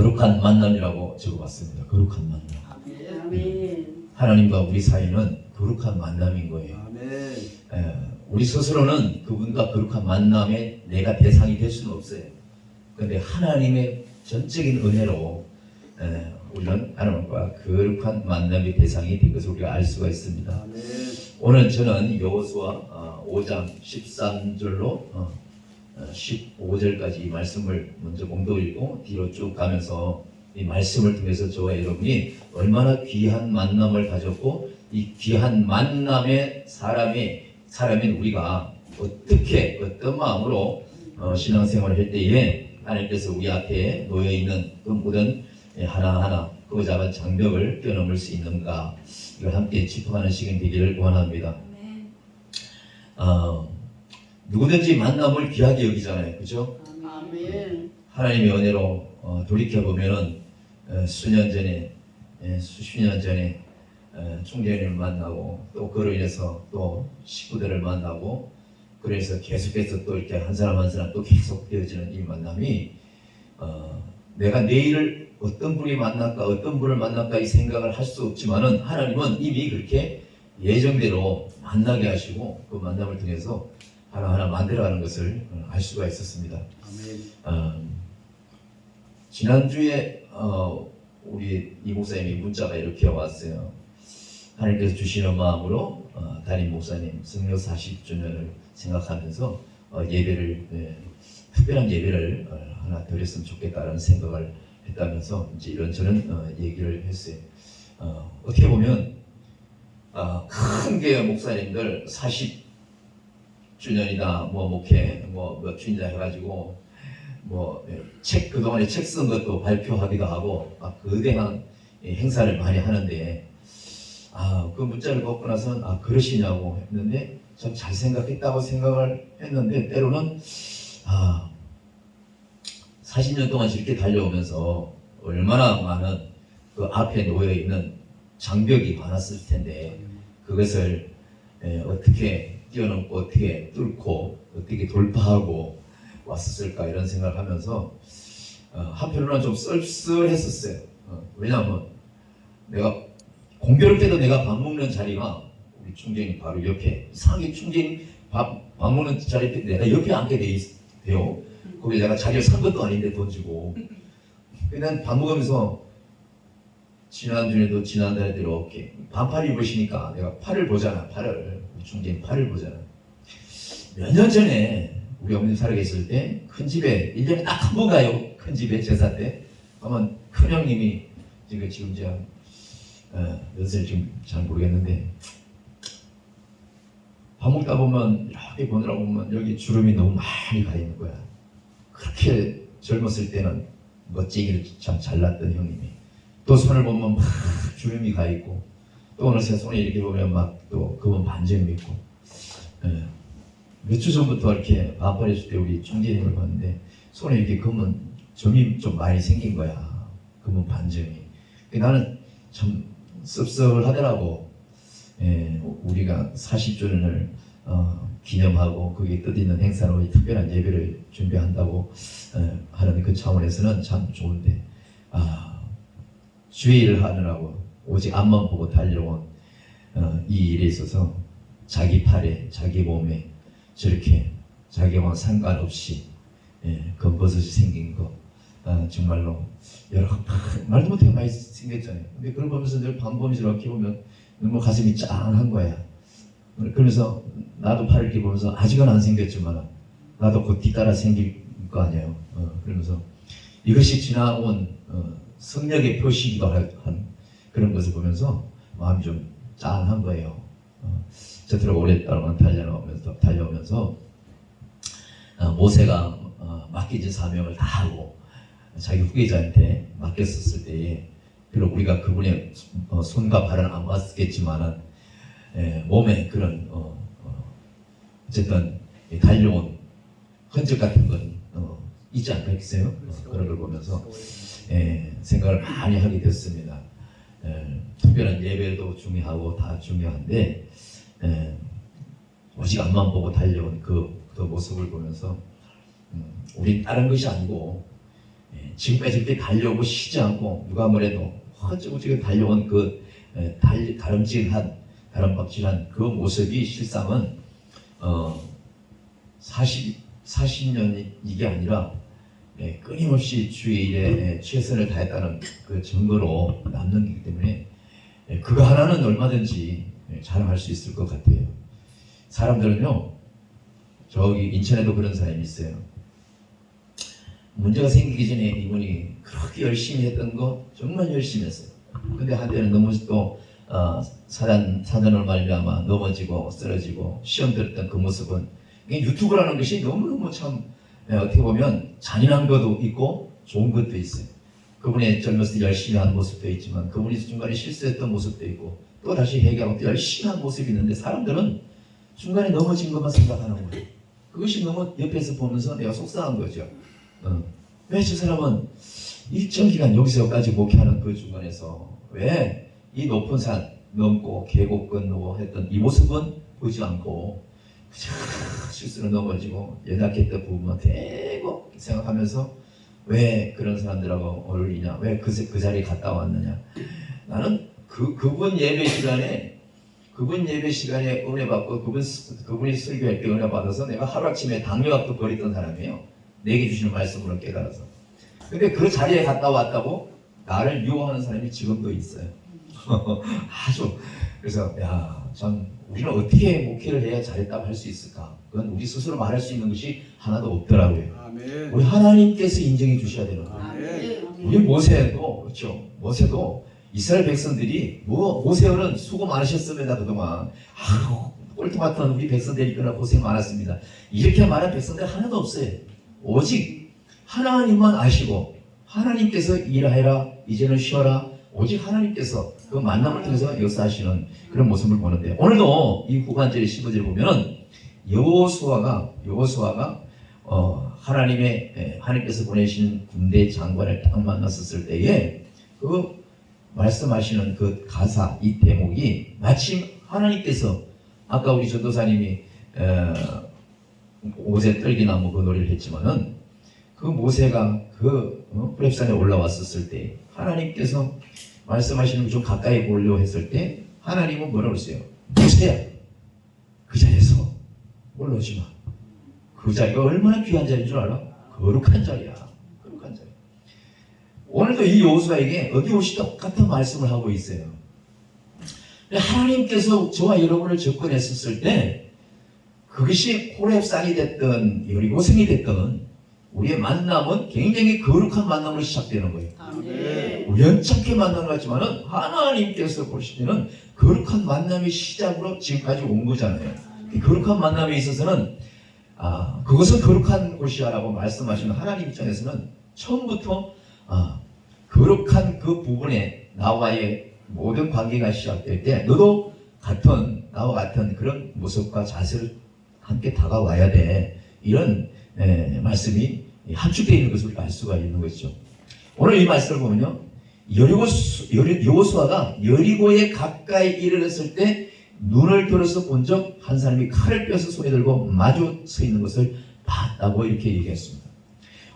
거룩한 만남이라고 적어봤습니다. 거룩한 만남. 아멘. 하나님과 우리 사이는 거룩한 만남인 거예요. 아멘. 우리 스스로는 그분과 거룩한 만남에 내가 대상이 될 수는 없어요. 그런데 하나님의 전적인 은혜로 우리는 하나님과 거룩한 만남의 대상이 된 것을 우리가 알 수가 있습니다. 아멘. 오늘 저는 여호수아 5장 13절로 15절까지 이 말씀을 먼저 공독이고 뒤로 쭉 가면서 이 말씀을 통해서 저와 여러분이 얼마나 귀한 만남을 가졌고 이 귀한 만남의 사람인 우리가 어떻게 어떤 마음으로 신앙생활을 할 때에 하나님께서 우리 앞에 놓여있는 그 모든 하나하나 그 작은 장벽을 뛰어넘을 수 있는가, 이걸 함께 짚어가는 시간이 되기를 원합니다. 누구든지 만남을 귀하게 여기잖아요. 그죠? 아멘. 하나님의 은혜로 돌이켜보면은 수년 전에 수십 년 전에 총재님을 만나고 또 그로 인해서 또 식구들을 만나고 그래서 계속해서 또 이렇게 한 사람 한 사람 또 계속 되어지는 이 만남이 내가 내일을 어떤 분이 만날까 어떤 분을 만날까 이 생각을 할 수 없지만은 하나님은 이미 그렇게 예정대로 만나게 하시고 그 만남을 통해서 하나하나 만들어가는 것을 알 수가 있었습니다. 아멘. 지난주에 우리 이 목사님이 문자가 이렇게 왔어요. 하나님께서 주시는 마음으로 담임 목사님 성령 40주년을 생각하면서 예배를 특별한 예배를 하나 드렸으면 좋겠다라는 생각을 했다면서 이제 이런저런 얘기를 했어요. 어떻게 보면 큰 교회 목사님들 40주년이다 뭐 목회 몇 주년이다 해가지고 책 그동안에 책 쓴 것도 발표하기도 하고 거대한 행사를 많이 하는데 그 문자를 받고 나서는 그러시냐고 했는데 참 잘 생각했다고 생각을 했는데 때로는 40년 동안 이렇게 달려오면서 얼마나 많은 그 앞에 놓여있는 장벽이 많았을 텐데 그것을 어떻게 뛰어넘고 어떻게 뚫고 어떻게 돌파하고 왔었을까 이런 생각을 하면서 한편으로는 좀 쓸쓸했었어요. 왜냐하면 내가 공교롭게도 내가 밥 먹는 자리가 우리 총재님 바로 옆에 이상하게 총재님 밥 먹는 자리 내가 옆에 앉게 돼요. 거기 내가 자리를 산 것도 아닌데 돈 주고 그냥 밥 먹으면서 지난주에도 지난달에도 이렇게 반팔 입으시니까 내가 팔을 보잖아. 팔을 우리 총재님 팔을 보잖아. 몇 년 전에 우리 어머님 살아계실 때 큰 집에 1년에 딱 한 번 가요. 큰 집에 제사 때 가면 큰형님이 지금 제가 몇살 지금 잘 모르겠는데 밥 먹다 보면 이렇게 보느라 보면 여기 주름이 너무 많이 가 있는 거야. 그렇게 젊었을 때는 멋지기를 참 잘났던 형님이 또 손을 보면 막 주름이 가 있고 또 어느새 손에 이렇게 보면 막 또 그분 반점이 있고 몇 주 전부터 이렇게 반팔했을 때 우리 총재님을 봤는데 손에 이렇게 검은 점이 좀 많이 생긴 거야. 검은 반점이. 나는 참 씁쓸하더라고. 우리가 40주년을 기념하고 거기에 뜻있는 행사로 특별한 예배를 준비한다고 하는 그 차원에서는 참 좋은데 주의 일을 하느라고 오직 앞만 보고 달려온 이 일에 있어서 자기 팔에 자기 몸에 저렇게 자기와 상관없이 검버섯이 생긴 거 정말로 여러 말도 못하게 많이 생겼잖아요. 근데 그걸 보면서 늘 밤보면서 이렇게 보면 너무 가슴이 짠한 거야. 그러면서 나도 팔을 이렇게 보면서 아직은 안 생겼지만 나도 곧 뒤따라 생길 거 아니에요. 그러면서 이것이 지나온 성령의 표시이기도 한 그런 것을 보면서 마음이 좀 짠한 거예요. 저토록 오랫동안 달려오면서 모세가 맡겨진 사명을 다 하고 자기 후계자한테 맡겼었을 때에 비록 우리가 그분의 손과 발은 안 봤겠지만은 몸에 그런 어쨌든 달려온 흔적 같은 건 있지 않겠어요? 그런 걸 보면서 생각을 많이 하게 됐습니다. 특별한 예배도 중요하고 다 중요한데 오직 앞만 보고 달려온 그 모습을 보면서 우린 다른 것이 아니고 지금까지 이렇게 달려오고 쉬지 않고 누가 뭐래도 허쩌고저쩌고 달려온 그 다름박질한 그 모습이 실상은 40년 이게 아니라 끊임없이 주의 일에 최선을 다했다는 그 증거로 남는 거기 때문에 그거 하나는 얼마든지 자랑할 수 있을 것 같아요. 사람들은요, 저기 인천에도 그런 사람이 있어요. 문제가 생기기 전에 이분이 그렇게 열심히 했던 거 정말 열심히 했어요. 근데 한때는 너무 또 사단을 말미암아 넘어지고 쓰러지고 시험 들었던 그 모습은 유튜브라는 것이 너무너무 참 어떻게 보면 잔인한 것도 있고 좋은 것도 있어요. 그분이 젊었을 때 열심히 하는 모습도 있지만 그분이 중간에 실수했던 모습도 있고 또 다시 회개하고 또 열심히 하는 모습이 있는데 사람들은 중간에 넘어진 것만 생각하는 거예요. 그것이 너무 옆에서 보면서 내가 속상한 거죠. 왜 저 사람은 일정 기간 여기서까지 목회하는 그 중간에서 왜 이 높은 산 넘고 계곡 건너고 했던 이 모습은 보지 않고 실수로 넘어지고 연약했던 부분만 대고 생각하면서 왜 그런 사람들하고 어울리냐, 왜 그 자리에 갔다 왔느냐. 나는 그분 예배 시간에 은혜 받고 그분이 설교할 때 은혜 받아서 내가 하루아침에 당뇨약도 버렸던 사람이에요. 내게 주시는 말씀으로 깨달아서. 근데 그 자리에 갔다 왔다고 나를 유혹하는 사람이 지금도 있어요. 아주. 그래서 참 우리는 어떻게 목회를 해야 잘했다고 할 수 있을까? 그건 우리 스스로 말할 수 있는 것이 하나도 없더라고요. 아멘. 우리 하나님께서 인정해 주셔야 되는 거예요. 아멘. 우리 모세도 그렇죠. 모세도 이스라엘 백성들이 모세어는 수고 많으셨습니다. 그동안 꼴통같은 우리 백성들이 있거나 고생 많았습니다. 이렇게 말한 백성들 하나도 없어요. 오직 하나님만 아시고 하나님께서 일하여라 이제는 쉬어라. 오직 하나님께서 그 만남을 통해서 역사하시는 그런 모습을 보는데 오늘도 이 후반절의 15절을 보면은 여호수아가 하나님께서 보내신 군대 장관을 딱 만났었을 때에 그 말씀하시는 그 가사 이 대목이 마침 하나님께서 아까 우리 전도사님이 모세 떨기나무 그 노래를 했지만은 그 모세가 그 호렙산에 올라왔었을 때 하나님께서 말씀하시는 걸 좀 가까이 보려고 했을 때 하나님은 뭐라고 했어요? 모세야 그 자리에서 올라오지 마. 그 자리가 얼마나 귀한 자리인 줄 알아? 거룩한 자리야. 거룩한 자리. 오늘도 이 여호수아에게 어김없이 똑같은 말씀을 하고 있어요. 하나님께서 저와 여러분을 접근했었을 때 그것이 호렙산이 됐든 여리고성이 됐든 우리의 만남은 굉장히 거룩한 만남으로 시작되는 거예요. 아멘. 우연찮게 만난 것 같지만은 하나님께서 보실 때는 거룩한 만남의 시작으로 지금까지 온 거잖아요. 이 거룩한 만남에 있어서는 그것은 거룩한 곳이야라고 말씀하시는 하나님 입장에서는 처음부터 거룩한 그 부분에 나와의 모든 관계가 시작될 때 너도 나와 같은 그런 모습과 자세를 함께 다가와야 돼. 이런 말씀이 함축되어 있는 것을 알 수가 있는 것이죠. 오늘 이 말씀을 보면요. 여호수아가 여리고에 가까이 이르렀을 때 눈을 들어서 본 적 한 사람이 칼을 빼서 손에 들고 마주 서 있는 것을 봤다고 이렇게 얘기했습니다.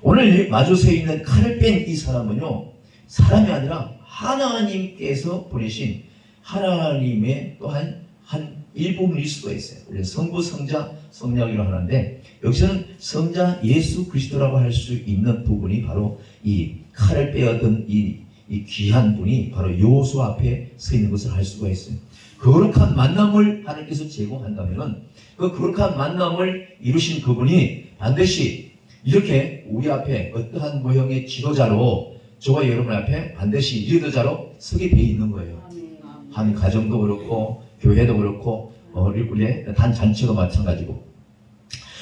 오늘 마주 서 있는 칼을 뺀 이 사람은요. 사람이 아니라 하나님께서 보내신 하나님의 또한 한 일부분일 수가 있어요. 우리는 성부, 성자, 성령이라고 하는데 여기서는 성자 예수 그리스도라고 할 수 있는 부분이 바로 이 칼을 빼앗은 이 귀한 분이 바로 여호수아 앞에 서 있는 것을 알 수가 있어요. 거룩한 만남을 하나님께서 제공한다면은 그 거룩한 만남을 이루신 그분이 반드시 이렇게 우리 앞에 어떠한 모형의 지도자로 저와 여러분 앞에 반드시 리더자로 서게 돼 있는 거예요. 한 가정도 그렇고 교회도 그렇고 우리의 단 잔치도 마찬가지고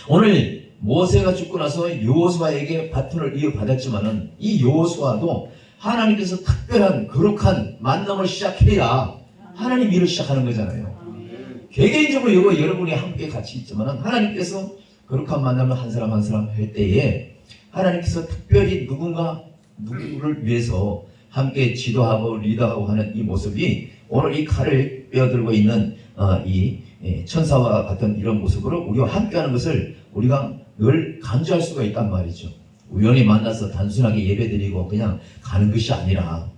오늘 모세가 죽고 나서 여호수아에게 바톤을 이어받았지만은 이 여호수아도 하나님께서 특별한 거룩한 만남을 시작해야 하나님 일을 시작하는 거잖아요. 개개인적으로 여러분이 함께 같이 있지만은 하나님께서 거룩한 만남을 한 사람 한 사람 할 때에 하나님께서 특별히 누구를 위해서 함께 지도하고 리더하고 하는 이 모습이 오늘 이 칼을 빼어들고 있는 이 천사와 같은 이런 모습으로 우리와 함께하는 것을 우리가 늘 간주할 수가 있단 말이죠. 우연히 만나서 단순하게 예배드리고 그냥 가는 것이 아니라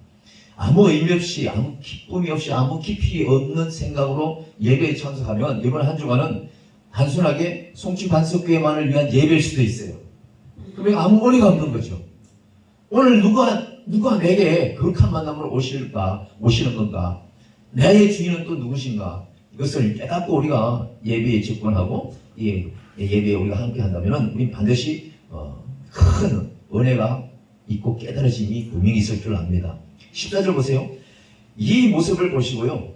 아무 의미 없이 아무 기쁨이 없이 아무 깊이 없는 생각으로 예배에 참석하면 이번 한 주간은 단순하게 송치 반석교회만을 위한 예배일 수도 있어요. 그러면 아무 의미가 없는 거죠. 오늘 누가 내게 거룩한 만남을 오시는 건가? 나의 주인은 또 누구신가? 이것을 깨닫고 우리가 예배에 접근하고 예배에 우리가 함께 한다면 우리 반드시 큰 은혜가 있고 깨달아짐이 분명히 있을 줄 압니다. 14절 보세요. 이 모습을 보시고요.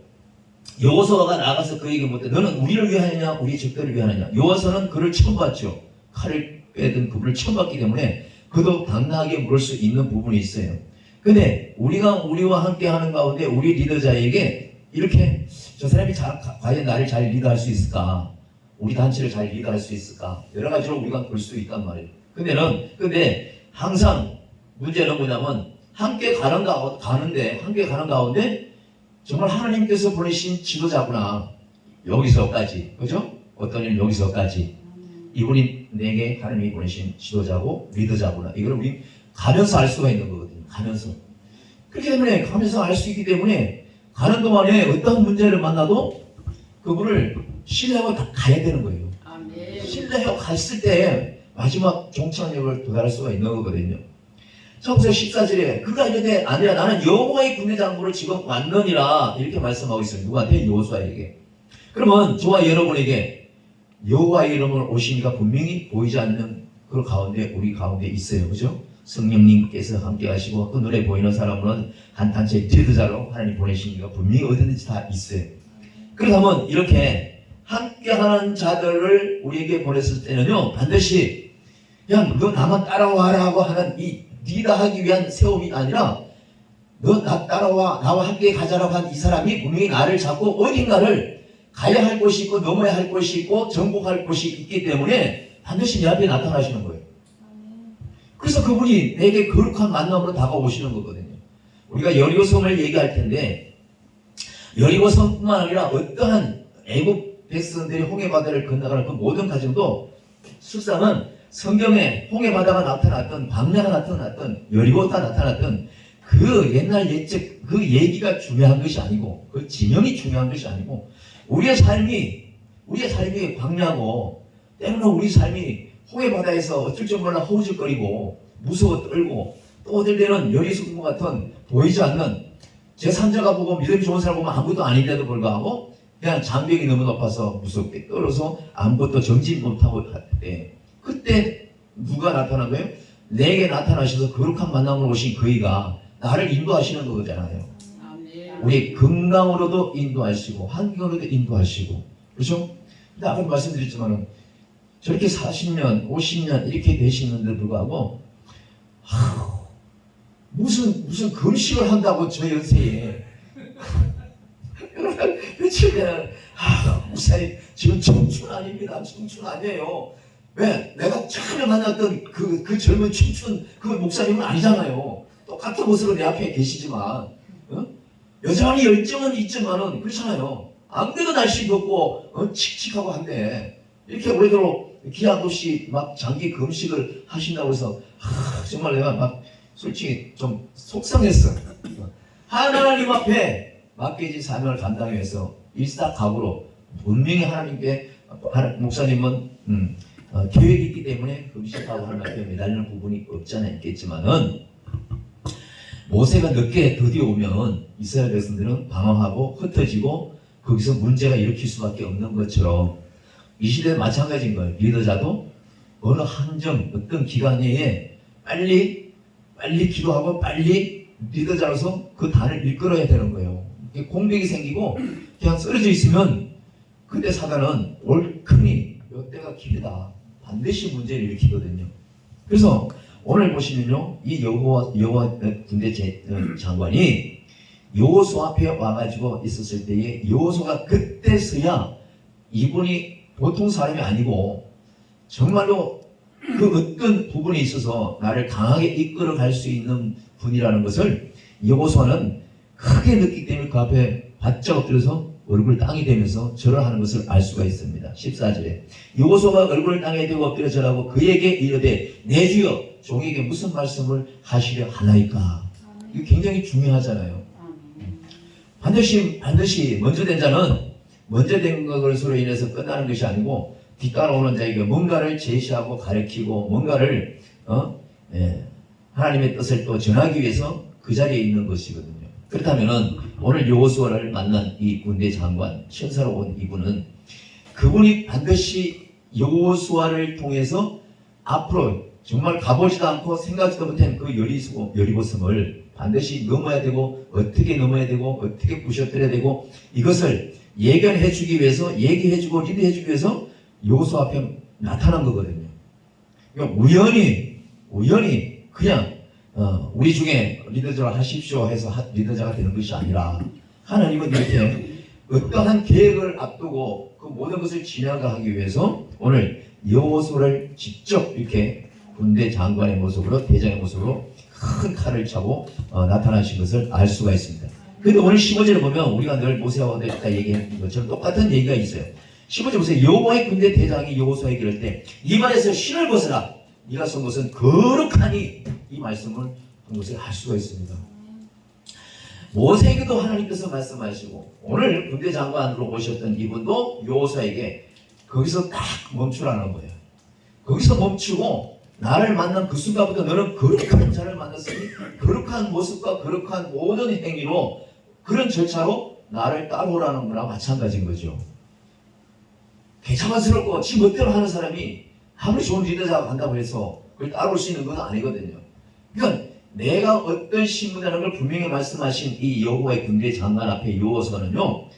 여호수아가 나가서 그에게 묻되 너는 우리를 위하느냐 우리 적들을 위하느냐. 여호수아는 그를 처음 봤죠. 칼을 빼든 그분을 처음 봤기 때문에 그도 당당하게 물을 수 있는 부분이 있어요. 근데 우리와 함께 하는 가운데 우리 리더자에게 이렇게 저 사람이 과연 나를 잘 리더할 수 있을까? 우리 단체를 잘 리더할 수 있을까? 여러 가지로 우리가 볼 수 있단 말이에요. 근데 항상 문제는 뭐냐면 함께 가는 가운데 정말 하나님께서 보내신 지도자구나. 여기서까지. 그죠? 어떤 일은 여기서까지. 이분이 내게 하나님이 보내신 지도자고 리더자구나. 이걸 우리 가면서 알 수가 있는 거거든요. 가면서. 그렇기 때문에 가면서 알 수 있기 때문에 가는 동안에 어떤 문제를 만나도 그분을 신뢰하고 다 가야 되는 거예요. 아멘. 신뢰하고 갔을 때 마지막 종착역을 도달할 수가 있는 거거든요. 성서 14절에 그가 이르되 아니라 나는 여호와의 군대 장부를 지금 왔느니라 이렇게 말씀하고 있어요. 누구한테? 여호수아에게. 그러면 저와 여러분에게 여호와의 이름을 오시니까 분명히 보이지 않는 그 가운데 우리 가운데 있어요. 그죠? 성령님께서 함께 하시고 또 눈에 보이는 사람은 한 단체의 지도자로 하나님 보내시니까 분명히 어디든지 다 있어요. 그렇다면 이렇게 함께하는 자들을 우리에게 보냈을 때는요 반드시 그냥 너 나만 따라와라고 하는 이 리더하기 위한 세움이 아니라 너 나 따라와 나와 함께 가자라고 한 이 사람이 분명히 나를 잡고 어딘가를 가야 할 곳이 있고 넘어야 할 곳이 있고 정복할 곳이 있기 때문에 반드시 내 앞에 나타나시는 거예요. 그래서 그분이 내게 거룩한 만남으로 다가오시는 거거든요. 우리가 여리고성을 얘기할 텐데 여리고성뿐만 아니라 어떠한 애국 백성들이 홍해바다를 건너가는 그 모든 과정도 실상은 성경에 홍해바다가 나타났던 광야가 나타났던 여리고가 나타났던 그 옛날 옛적 그 얘기가 중요한 것이 아니고 그 지명이 중요한 것이 아니고 우리의 삶이 광야고 때로는 우리 삶이 홍해바다에서 어쩔 줄 몰라 허우적거리고 무서워 떨고 또 어떨 때는 여리고성 같은 보이지 않는 제3자가 보고 믿음이 좋은 사람 보면 아무것도 아닌데도 불구하고 그냥 장벽이 너무 높아서 무섭게 떨어서 아무것도 정진 못하고 할 때 그때 누가 나타난 거예요? 내게 나타나셔서 거룩한 만남으로 오신 그이가 나를 인도하시는 거잖아요. 아멘. 우리 건강으로도 인도하시고 환경으로도 인도하시고 그렇죠? 근데 아까 말씀드렸지만은 저렇게 40년, 50년 이렇게 되시는데 불구하고 무슨 금식을 한다고 저 연세에 며칠 전에 목사님 지금 청춘 아닙니다. 청춘 아니에요. 왜? 내가 처음에 만났던 그 젊은 춤춘 그 목사님은 아니잖아요. 똑같은 모습으로 내 앞에 계시지만 여전히 열정은 있지만은 그렇잖아요. 안 그래도 날씨 덥고 칙칙하고 한데 이렇게 오래도록 기한 없이 막 장기 금식을 하신다고 해서 정말 내가 막 솔직히 좀 속상했어. 하나님 앞에 맡겨진 사명을 감당하기 위해서 일사각오로 분명히 하나님께 목사님은 계획이 있기 때문에 금식하고 하나님 앞에 매달리는 부분이 없지 않아 있겠지만은 모세가 늦게 드디어 오면 이스라엘 백성들은 방황하고 흩어지고 거기서 문제가 일으킬 수밖에 없는 것처럼 이 시대는 마찬가지인 거예요. 리더자도 어느 한정 어떤 기간 내에 빨리 기도하고 빨리 리더자로서 그 단을 이끌어야 되는 거예요. 공백이 생기고 그냥 쓰러져 있으면 그때 사단은 올큰이 이때가 기회다. 반드시 문제를 일으키거든요. 그래서 오늘 보시면요, 이 여호와 군대 장관이 여호수아 앞에 와가지고 있었을 때에 여호수아가 그때서야 이분이 보통 사람이 아니고 정말로 그 어떤 부분에 있어서 나를 강하게 이끌어 갈 수 있는 분이라는 것을 여호수아는 크게 느끼기 때문에 그 앞에 바짝 엎드려서 얼굴 땅이 되면서 절을 하는 것을 알 수가 있습니다. 14절에 여호수아가 얼굴을 땅에 대고 엎드려 절하고 그에게 이르되 내 주여 종에게 무슨 말씀을 하시려 하나이까? 이거 굉장히 중요하잖아요. 반드시 먼저 된 자는 먼저 된 것으로 인해서 끝나는 것이 아니고 뒤따라오는 자에게 뭔가를 제시하고 가르치고 뭔가를 하나님의 뜻을 또 전하기 위해서 그 자리에 있는 것이거든요. 그렇다면은 오늘 여호수아를 만난 이 군대 장관, 천사로 온 이분은 그분이 반드시 여호수아를 통해서 앞으로 정말 가보지도 않고 생각지도 못한 그 여리고섬을 반드시 넘어야 되고 어떻게 넘어야 되고 어떻게 부셔뜨려야 되고 이것을 예견해 주기 위해서 얘기해 주고 리드해 주기 위해서 여호수아 앞에 나타난 거거든요. 그러니까 우연히 그냥 우리 중에 리더자를 하십시오 해서 리더자가 되는 것이 아니라 하나님은 이렇게 어떠한 계획을 앞두고 그 모든 것을 진행하기 위해서 오늘 여호수아를 직접 이렇게 군대 장관의 모습으로 대장의 모습으로 큰 칼을 차고 나타나신 것을 알 수가 있습니다. 그런데 오늘 15절을 보면 우리가 늘 모세와 아까 얘기한 것처럼 똑같은 얘기가 있어요. 15절 보세요. 여호와의 군대 대장이 여호수아에게 이럴 때 네 발에서 신을 벗으라. 네가 선 것은 거룩하니 이 말씀을 한 것을 알 수가 있습니다. 모세에게도 하나님께서 말씀하시고 오늘 군대 장관으로 오셨던 이분도 여호수아에게 거기서 딱 멈추라는 거예요. 거기서 멈추고 나를 만난 그 순간부터 너는 거룩한 자를 만났으니 거룩한 모습과 거룩한 모든 행위로 그런 절차로 나를 따라오라는 거나 마찬가지인 거죠. 개차반스럽고 지 멋대로 하는 사람이 아무리 좋은 리더자가 간다고 해서 그걸 따라올 수 있는 건 아니거든요. 그러니까 내가 어떤 신분이라는 걸 분명히 말씀하신 이 여호와의 군대 장관 앞에 여호수아는요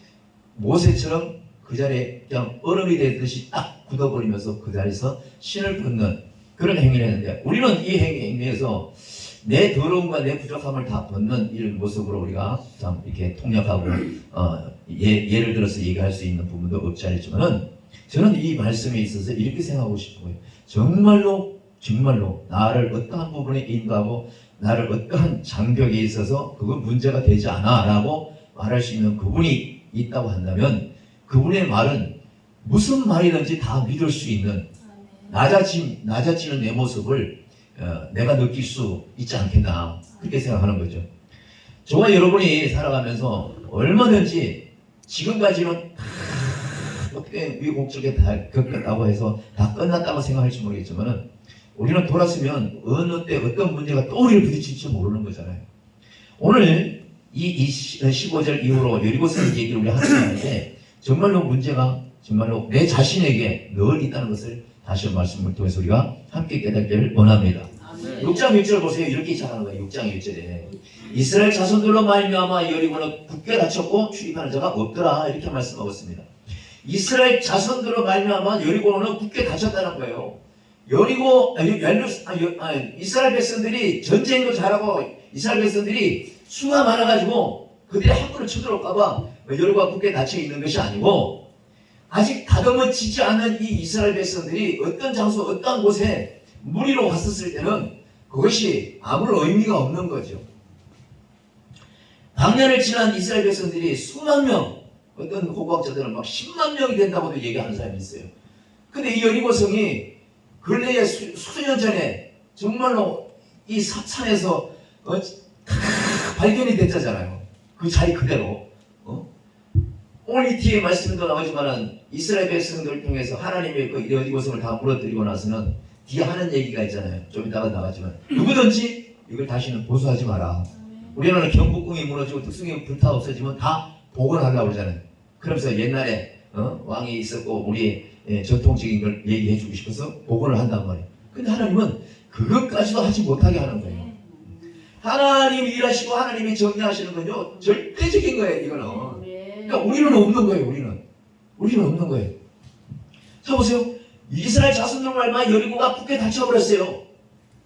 모세처럼 그 자리에 그냥 얼음이 되듯이 딱 굳어버리면서 그 자리에서 신을 벗는 그런 행위를 했는데 우리는 이 행위에서 내 더러움과 내 부족함을 다 벗는 이런 모습으로 우리가 참 이렇게 통역하고 예를 들어서 얘기할 수 있는 부분도 없지 않지만은 저는 이 말씀에 있어서 이렇게 생각하고 싶어요. 정말로 나를 어떠한 부분에 인도하고 나를 어떠한 장벽에 있어서 그건 문제가 되지 않아 라고 말할 수 있는 그분이 있다고 한다면 그분의 말은 무슨 말이든지 다 믿을 수 있는 낮아지는 내 모습을 내가 느낄 수 있지 않겠나 그렇게 생각하는 거죠. 저와 여러분이 살아가면서 얼마든지 지금까지는 어떻게 위곡적에 다 겪었다고 해서 다 끝났다고 생각할지 모르겠지만 우리는 돌았으면 어느 때 어떤 문제가 또 우리를 부딪힐지 모르는 거잖아요. 오늘 이 15절 이후로 여리고성 얘기를 우리 하는데 정말로 문제가 정말로 내 자신에게 늘 있다는 것을 다시 말씀을 통해서 우리가 함께 깨닫기를 원합니다. 6장 1절 보세요. 이렇게 시작하는 거예요. 6장 1절에 이스라엘 자손들로 말미암아 여리고는 굳게 닫혔고 출입하는 자가 없더라 이렇게 말씀하고 있습니다. 이스라엘 자손들로 말미암아 여리고는 굳게 닫혔다는 거예요. 이스라엘 백성들이 전쟁도 잘하고 이스라엘 백성들이 수가 많아가지고 그들이 함부로 쳐들어올까봐 여리고가 굳게 닫혀 있는 것이 아니고 아직 다듬어지지 않은 이 이스라엘 백성들이 어떤 장소 어떤 곳에 무리로 왔었을 때는 그것이 아무런 의미가 없는 거죠. 방년을 지난 이스라엘 백성들이 수만 명 어떤 호구학자들은 막 10만 명이 된다고도 얘기하는 사람이 있어요. 근데 이 여리고성이 근래에 수년 전에 정말로 이 사찬에서 발견이 됐잖아요. 그 자리 그대로. 오늘 이 뒤에 말씀도 나오지만은 이스라엘 백성들을 통해서 하나님의 그 여리고성을 다 무너뜨리고 나서는 뒤에 하는 얘기가 있잖아요. 좀 이따가 나가지만 누구든지 이걸 다시는 보수하지 마라. 우리나라는 경복궁이 무너지고 특수경이 불타 없어지면 다 복원하려고 그러잖아요. 그러면서 옛날에 왕이 있었고 우리 전통적인 걸 얘기해 주고 싶어서 복원을 한단 말이에요. 근데 하나님은 그것까지도 하지 못하게 하는 거예요. 하나님이 일하시고 하나님이 정리하시는 건요 절대적인 거예요. 이거는. 그러니까 우리는 없는 거예요. 우리는 없는 거예요. 자 보세요. 이스라엘 자손들 말만 여리고가 굳게 닫혀버렸어요.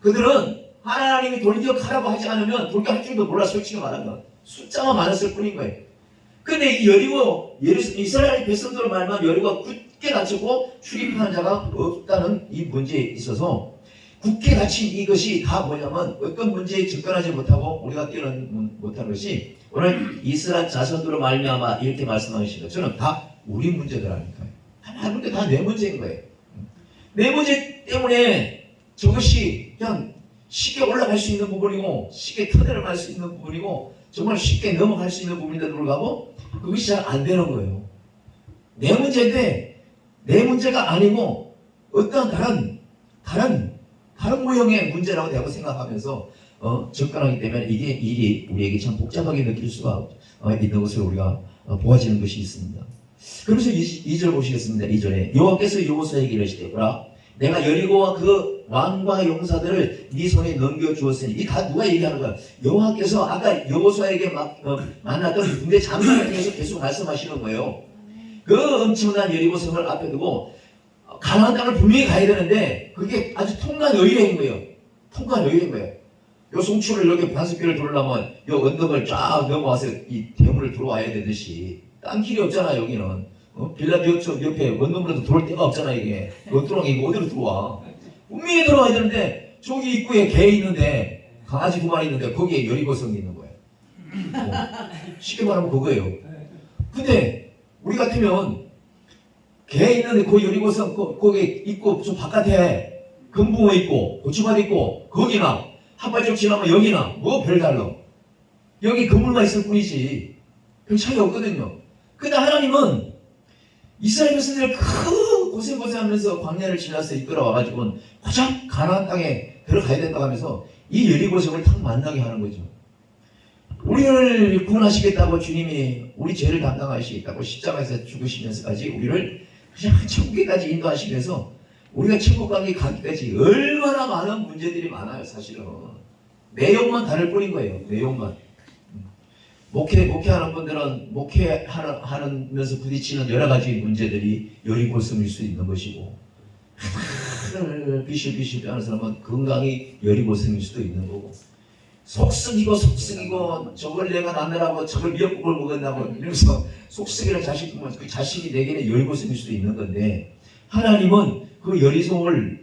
그들은 하나님이 돌격하라고 하지 않으면 돌격할 줄도 몰라. 솔직히 말하면 숫자만 많았을 뿐인 거예요. 근데 이 여리고 이스라엘 백성들 말만 여리고가 굳게 닫혔고 출입하는 자가 없다는 이 문제에 있어서 굳게 닫힌 이것이 다 뭐냐면 어떤 문제에 접근하지 못하고 우리가 뛰어넘지 못한 것이 오늘 이스라엘 자손들로 말미암아 이렇게 말씀하신 것처럼 다 우리 문제더라니까요. 하나님께 다 내 문제인 거예요. 내 문제 때문에 저것이 그냥 쉽게 올라갈 수 있는 부분이고 쉽게 터널을 갈 수 있는 부분이고 정말 쉽게 넘어갈 수 있는 부분인데도 불구하고 그것이 잘 안 되는 거예요. 내 문제인데 내 문제가 아니고 어떤 다른 모형의 문제라고 내가 생각하면서 접근하기 때문에 이게 일이 우리에게 참 복잡하게 느낄 수가 있는 것을 우리가 보아지는 것이 있습니다. 그러면서 2절 보시겠습니다. 2절에 여호와께서 여호수아에게 이르시되 내가 여리고와 그 왕과 용사들을 네 손에 넘겨주었으니 이 다 누가 얘기하는 거야? 여호와께서 아까 여호수아에게 만났던 군대 장관을 통해서 계속 말씀하시는 거예요. 그 엄청난 여리고 성을 앞에 두고 가나안 땅을 분명히 가야 되는데 그게 아주 통관 여의인 거예요. 통관 여의인 거예요. 요 송출을 이렇게 반석길을 돌려면 요 언덕을 쫙 넘어와서 이 대문을 들어와야 되듯이 딴 길이 없잖아. 여기는 빌라 옆에 원룸으로도 들어올 데가 없잖아. 이게 어디로 이거 어디로 들어와? 분명히 들어와야 되는데 저기 입구에 개 있는데 강아지 2마리 있는데 거기에 여리고성이 있는 거예요. 쉽게 말하면 그거예요. 근데 우리 같으면 개 있는데 그 여리고성 거기 있고 좀 바깥에 금붕어 있고 고추밭 있고 거기나 한 발짝 지나면 여기나 뭐 별달라. 여기 건물만 있을 뿐이지 별 차이 없거든요. 근데 하나님은 이스라엘 백성들을 큰 고생하면서 광야를 지나서 이끌어와가지고 고작 가나안 땅에 들어가야 된다고 하면서 이 여리고성을 탁 만나게 하는 거죠. 우리를 구원하시겠다고 주님이 우리 죄를 담당하시겠다고 십자가에서 죽으시면서까지 우리를 그냥 천국에까지 인도하시면서 우리가 천국 가기까지 얼마나 많은 문제들이 많아요. 사실은 내용만 다를 뿐인 거예요. 내용만. 목회하는 분들은 목회하면서 부딪히는 여러 가지 문제들이 여리고성일 수 있는 것이고 비실비실 하는 사람은 건강이 여리고성일 수도 있는 거고 속썩이고 저걸 내가 낳느라고 저걸 미역국을 먹었나고 이러면서 속썩이는 자식 보면 그 자식이 내게는 여리고성일 수도 있는 건데 하나님은 그 여리성을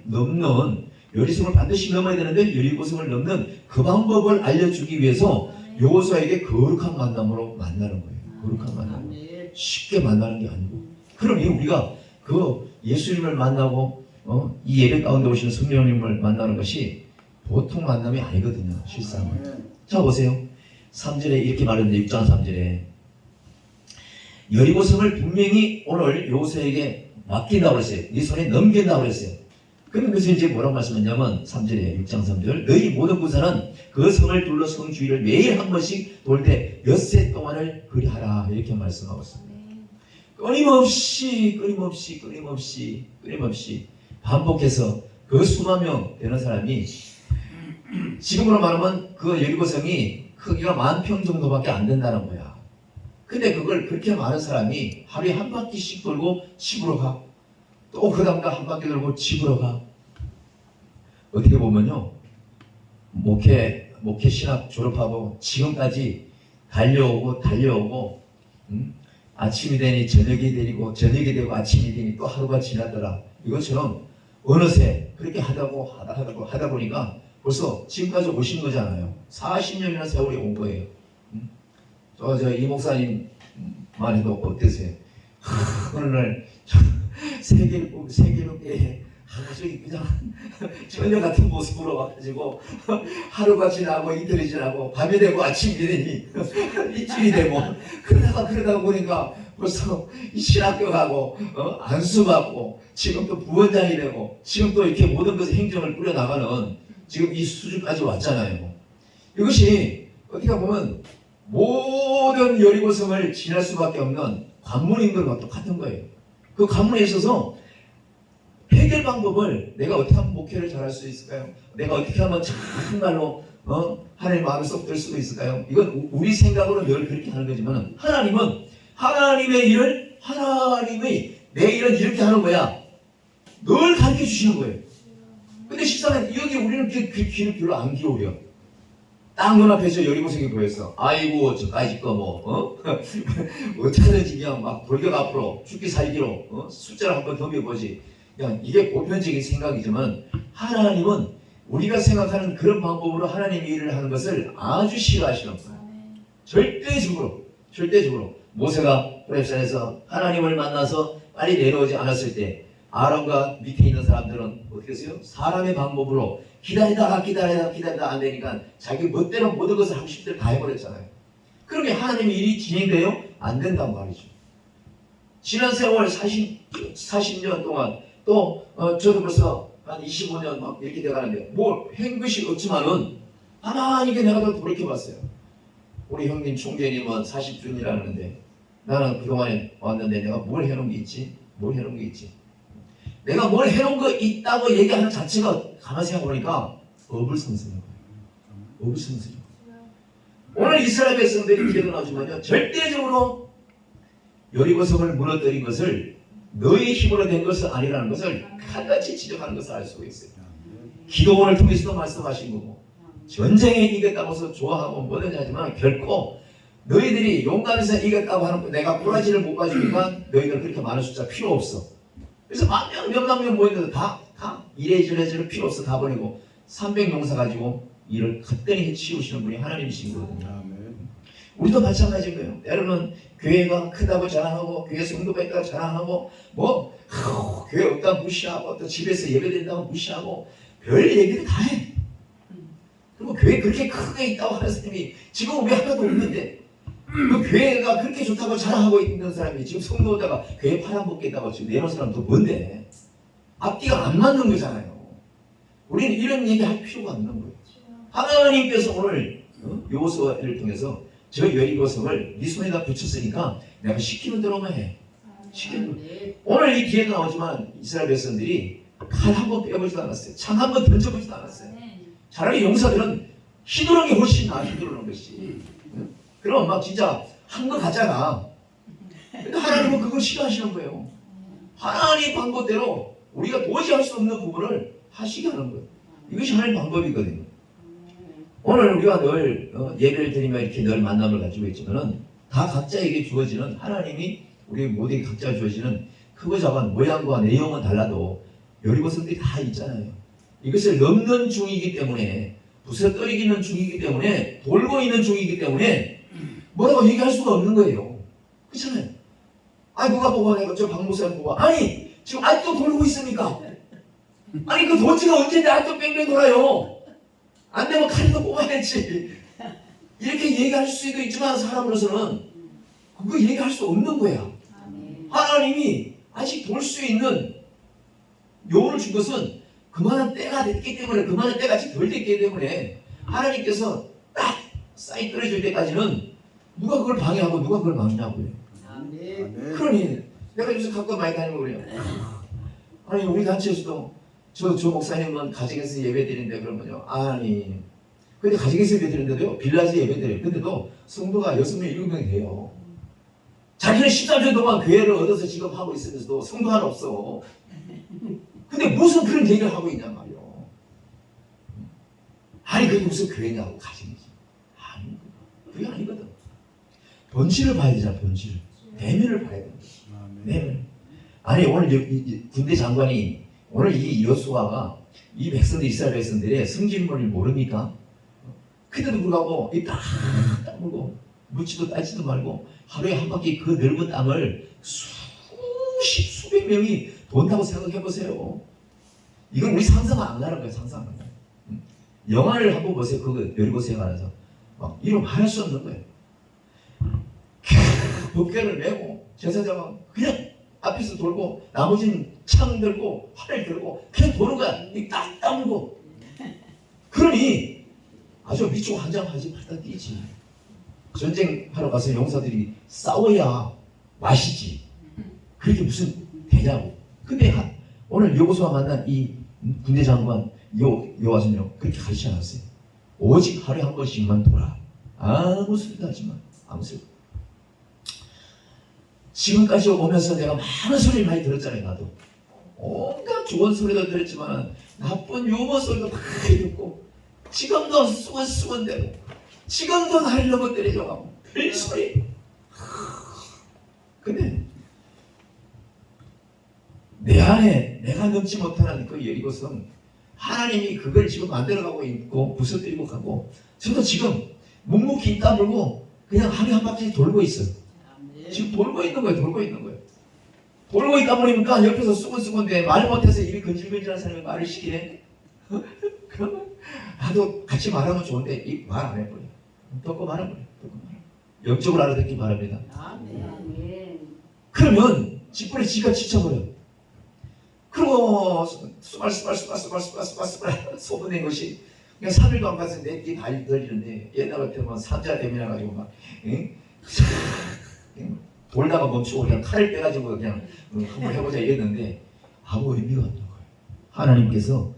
반드시 넘어야 되는데 여리고성을 넘는 그 방법을 알려주기 위해서 여호수아에게 거룩한 만남으로 만나는 거예요. 거룩한 만남. 쉽게 만나는 게 아니고. 그러니 우리가 그 예수님을 만나고 이 예배 가운데 오시는 성령님을 만나는 것이 보통 만남이 아니거든요. 실상은. 자 보세요. 3절에 이렇게 말했는데 6장 3절에 여리고성을 분명히 오늘 여호수아에게 맡긴다고 그랬어요. 네 손에 넘긴다고 그랬어요. 그래서 이제 뭐라고 말씀했냐면 3절에 6장 3절 너희 모든 군사는 그 성을 둘러 성 주위를 매일 한 번씩 돌 때 엿새 동안을 그리하라 이렇게 말씀하고 있습니다. 끊임없이 반복해서 그 수만 명 되는 사람이 지금으로 말하면 그 여리고성이 크기가 10,000평 정도밖에 안 된다는 거야. 근데 그걸 그렇게 많은 사람이 하루에 한 바퀴씩 돌고 집으로 가. 또 그 다음날 한 바퀴 돌고 집으로 가. 어떻게 보면요, 목회 신학 졸업하고 지금까지 달려오고, 아침이 되니 저녁이 되고 아침이 되니 또 하루가 지나더라. 이것처럼 어느새 그렇게 하다 보니까 벌써 지금까지 오신 거잖아요. 40년이나 세월이 온 거예요. 이 목사님만 해도 어떠세요? 오늘 세계롭게 아주 그냥 전혀 같은 모습으로 와가지고 하루가 지나고 이틀이 지나고 밤이 되고 아침이 되니 일주일이 되고 그러다가 보니까 벌써 신학교 가고 안수받고 지금 또 부원장이 되고 지금 또 이렇게 모든 것의 행정을 꾸려나가는 지금 이 수준까지 왔잖아요. 이것이 어떻게 보면 모든 여리고성을 지날 수밖에 없는 관문인 것과 똑같은 거예요. 그 관문에 있어서 해결 방법을 내가 어떻게 하면 목회를 잘할 수 있을까요? 내가 어떻게 하면 정말로 하나님의 마음에 쏙 들 수 있을까요? 이건 우리 생각으로 늘 그렇게 하는 거지만 하나님은 하나님의 내 일은 이렇게 하는 거야. 늘 가르쳐 주시는 거예요. 근데 실상은 여기 우리는 귀를 별로 안 기울여. 딱 눈앞에서 여리고성이 보였어. 아이고 저까지 거 어쩌든지 그냥 막 돌격 앞으로 죽기 살기로 숫자를 한번 덤벼보지. 그냥 이게 보편적인 생각이지만 하나님은 우리가 생각하는 그런 방법으로 하나님의 일을 하는 것을 아주 싫어하시는 거예요. 절대적으로 모세가 호렙산에서 하나님을 만나서 빨리 내려오지 않았을 때 아론과 밑에 있는 사람들은 어떻게 했어요? 사람의 방법으로 기다리다가 안 되니까 자기 멋대로 모든 것을 하고 싶은 대로 다 해버렸잖아요. 그러면 하나님의 일이 진행돼요? 안 된단 말이죠. 지난 세월 40년 동안 또 저도 벌써 한 25년 막 이렇게 돼가는데 뭘 한 것이 없지만은 하나님께 내가 더 돌이켜봤어요. 우리 형님 총재님은 40주년이라는데 나는 그동안에 왔는데 내가 뭘 해놓은 게 있지? 뭘 해놓은 게 있지? 내가 뭘 해놓은 거 있다고 얘기하는 자체가 가만히 생각해보니까 어불성설인 거예요. 어불성설인 거예요. 오늘 이스라엘 백성들이 기억은 나지만요, 절대적으로 여리고성을 무너뜨린 것을 너의 힘으로 된 것은 아니라는 것을 칼같이 지적하는 것을 알 수가 있어요. 기도원을 통해서도 말씀하신 거고 전쟁에 이겼다고 해서 좋아하고 뭐든지 하지만 결코 너희들이 용감해서 이겼다고 하는 거 내가 꼬라지를 못 봐주니까 너희들 그렇게 많은 숫자 필요 없어. 그래서 몇만 명 모였는데 다 이래저래 필요 없어 다 보내고 300용사 가지고 일을 갖더니 해치우시는 분이 하나님이신 거거든요. 우리도 마찬가지인 거예요. 때로는 교회가 크다고 자랑하고 교회 성도가 있다고 자랑하고 뭐 교회 없다고 무시하고 또 집에서 예배드린다고 무시하고 별 얘기를 다 해. 그리고 교회 그렇게 크게 있다고 하는 사람이 지금 왜 하나도 없는데 그 교회가 그렇게 좋다고 자랑하고 있는 사람이 지금 성도다가 교회 팔아먹겠다고 지금 내놓은 사람도 뭔데? 앞뒤가 안 맞는 거잖아요. 우리는 이런 얘기 할 필요가 없는 거예요. 하나님께서 오늘 여호수아를 통해서 저 여리고성을 네 손에다 붙였으니까 내가 시키는 대로만 해. 시키는 대로. 오늘 이 뒤에도 나오지만 이스라엘 백성들이 칼 한 번 빼보지도 않았어요. 창 한 번 던져보지도 않았어요. 차라리 용사들은 휘두르는 게 훨씬 나아. 휘두르는 것이. 그럼 막 진짜 한 거 가잖아. 근데 하나님은 그걸 싫어하시는 거예요. 하나님 방법대로 우리가 도저히 할 수 없는 부분을 하시게 하는 거예요. 이것이 하나님 방법이거든요. 오늘 우리가 늘 예배를 드리며 이렇게 늘 만남을 가지고 있지만은 다 각자에게 주어지는 하나님이 우리 모두에게 각자 주어지는 크고 작은 모양과 내용은 달라도 여리고성들이 다 있잖아요. 이것을 넘는 중이기 때문에 부서뜨리기는 중이기 때문에 돌고 있는 중이기 때문에 뭐라고 얘기할 수가 없는 거예요. 그렇잖아요. 아니 누가 보고 내가 저 박목사님 보고 아니 지금 아직도 돌고 있습니까? 아니 그 도지가 언제인데 아직도 뺑뺑 돌아요. 안 되면 칼도 뽑아야지. 이렇게 얘기할 수도 있지만 사람으로서는 그거 얘기할 수 없는 거야. 하나님이 아직 돌 수 있는 요원을 준 것은 그만한 때가 됐기 때문에 그만한 때가 아직 덜 됐기 때문에 하나님께서 딱 쌓이 떨어질 때까지는 누가 그걸 방해하고 누가 그걸 막냐고요. 그러니 내가 요새 갖고 많이 다니고 그래요. 아니 우리 단체에서도 저 목사님은 가정에서 예배드린데 그러면요. 아니 근데 가정에서 예배드리는데도요. 빌라지 예배드려요. 근데도 성도가 6명 7명이 돼요. 자기는 13년 동안 교회를 얻어서 지금 하고 있으면서도 성도 하나 없어. 근데 무슨 그런 얘기를 하고 있냔 말이요. 아니 그게 무슨 교회냐고 가정이지. 아니 그게 아니거든. 본질을 봐야 되잖아. 본질. 내면을 봐야 된다. 내면. 아니 오늘 군대 장관이 오늘 이 여호수아가 이 백성들 이스라엘 백성들의 성질문을 모릅니까? 그때도 불구하고 이 딱 물고 묻지도 따지도 말고 하루에 한 바퀴 그 넓은 땅을 수백 명이 돈다고 생각해 보세요. 이건 우리 상상 안 하는 거예요. 상상 안 해요. 영화를 한번 보세요. 그거 여리고성에 관해서 막 이런 말할 수 없는 거예요. 법궤를 메고 제사장은 그냥 앞에서 돌고 나머지는 창 들고 활을 들고 그냥 도는 거야. 딱 따물고. 그러니 아주 미치고 한장하지 발딱 뛰지. 전쟁하러 가서 용사들이 싸워야 맛이지. 그게 무슨 되냐고. 근데 오늘 여호수아 만난 이 군대 장관 요아선요 그렇게 가르치지 않았어요. 오직 하루에 한 번씩만 돌아. 아무 소리도 하지 마. 아무 소리. 지금까지 오면서 내가 많은 소리를 많이 들었잖아요. 나도 온갖 좋은 소리도 들었지만 나쁜 유머 소리도 많이 듣고 지금도 수건 대로 지금도 나를 너무 때려줘가고 별소리. 근데 내 안에 내가 넘지 못하는 그 여리고성 하나님이 그걸 지금 만들어가고 있고 부서뜨리고 가고 저도 지금 묵묵히 따불고 그냥 하루에 한 바퀴 돌고 있어. 지금 돌고 있는 거예요. 돌고 있는 거예요. 돌고 있다 보니까 옆에서 수근수근데 말 못해서 입이 근질근질한 사람이 말을 시키네. 그러면 나도 같이 말하면 좋은데 이 말 안 해버려. 덮고 말아버려. 영적으로 알아듣기 바랍니다. 아멘. 그러면 직분에 지가 지쳐버려. 그리고 수발 소문낸 것이 그냥 3일도 안 가서 내끼 다 들리는데 옛날 같으면 산자 대면해가지고 막 돌다가 멈추고 그냥 칼을 빼가지고 그냥 한번 해보자 이랬는데 아무 의미가 없는 거예요. 하나님께서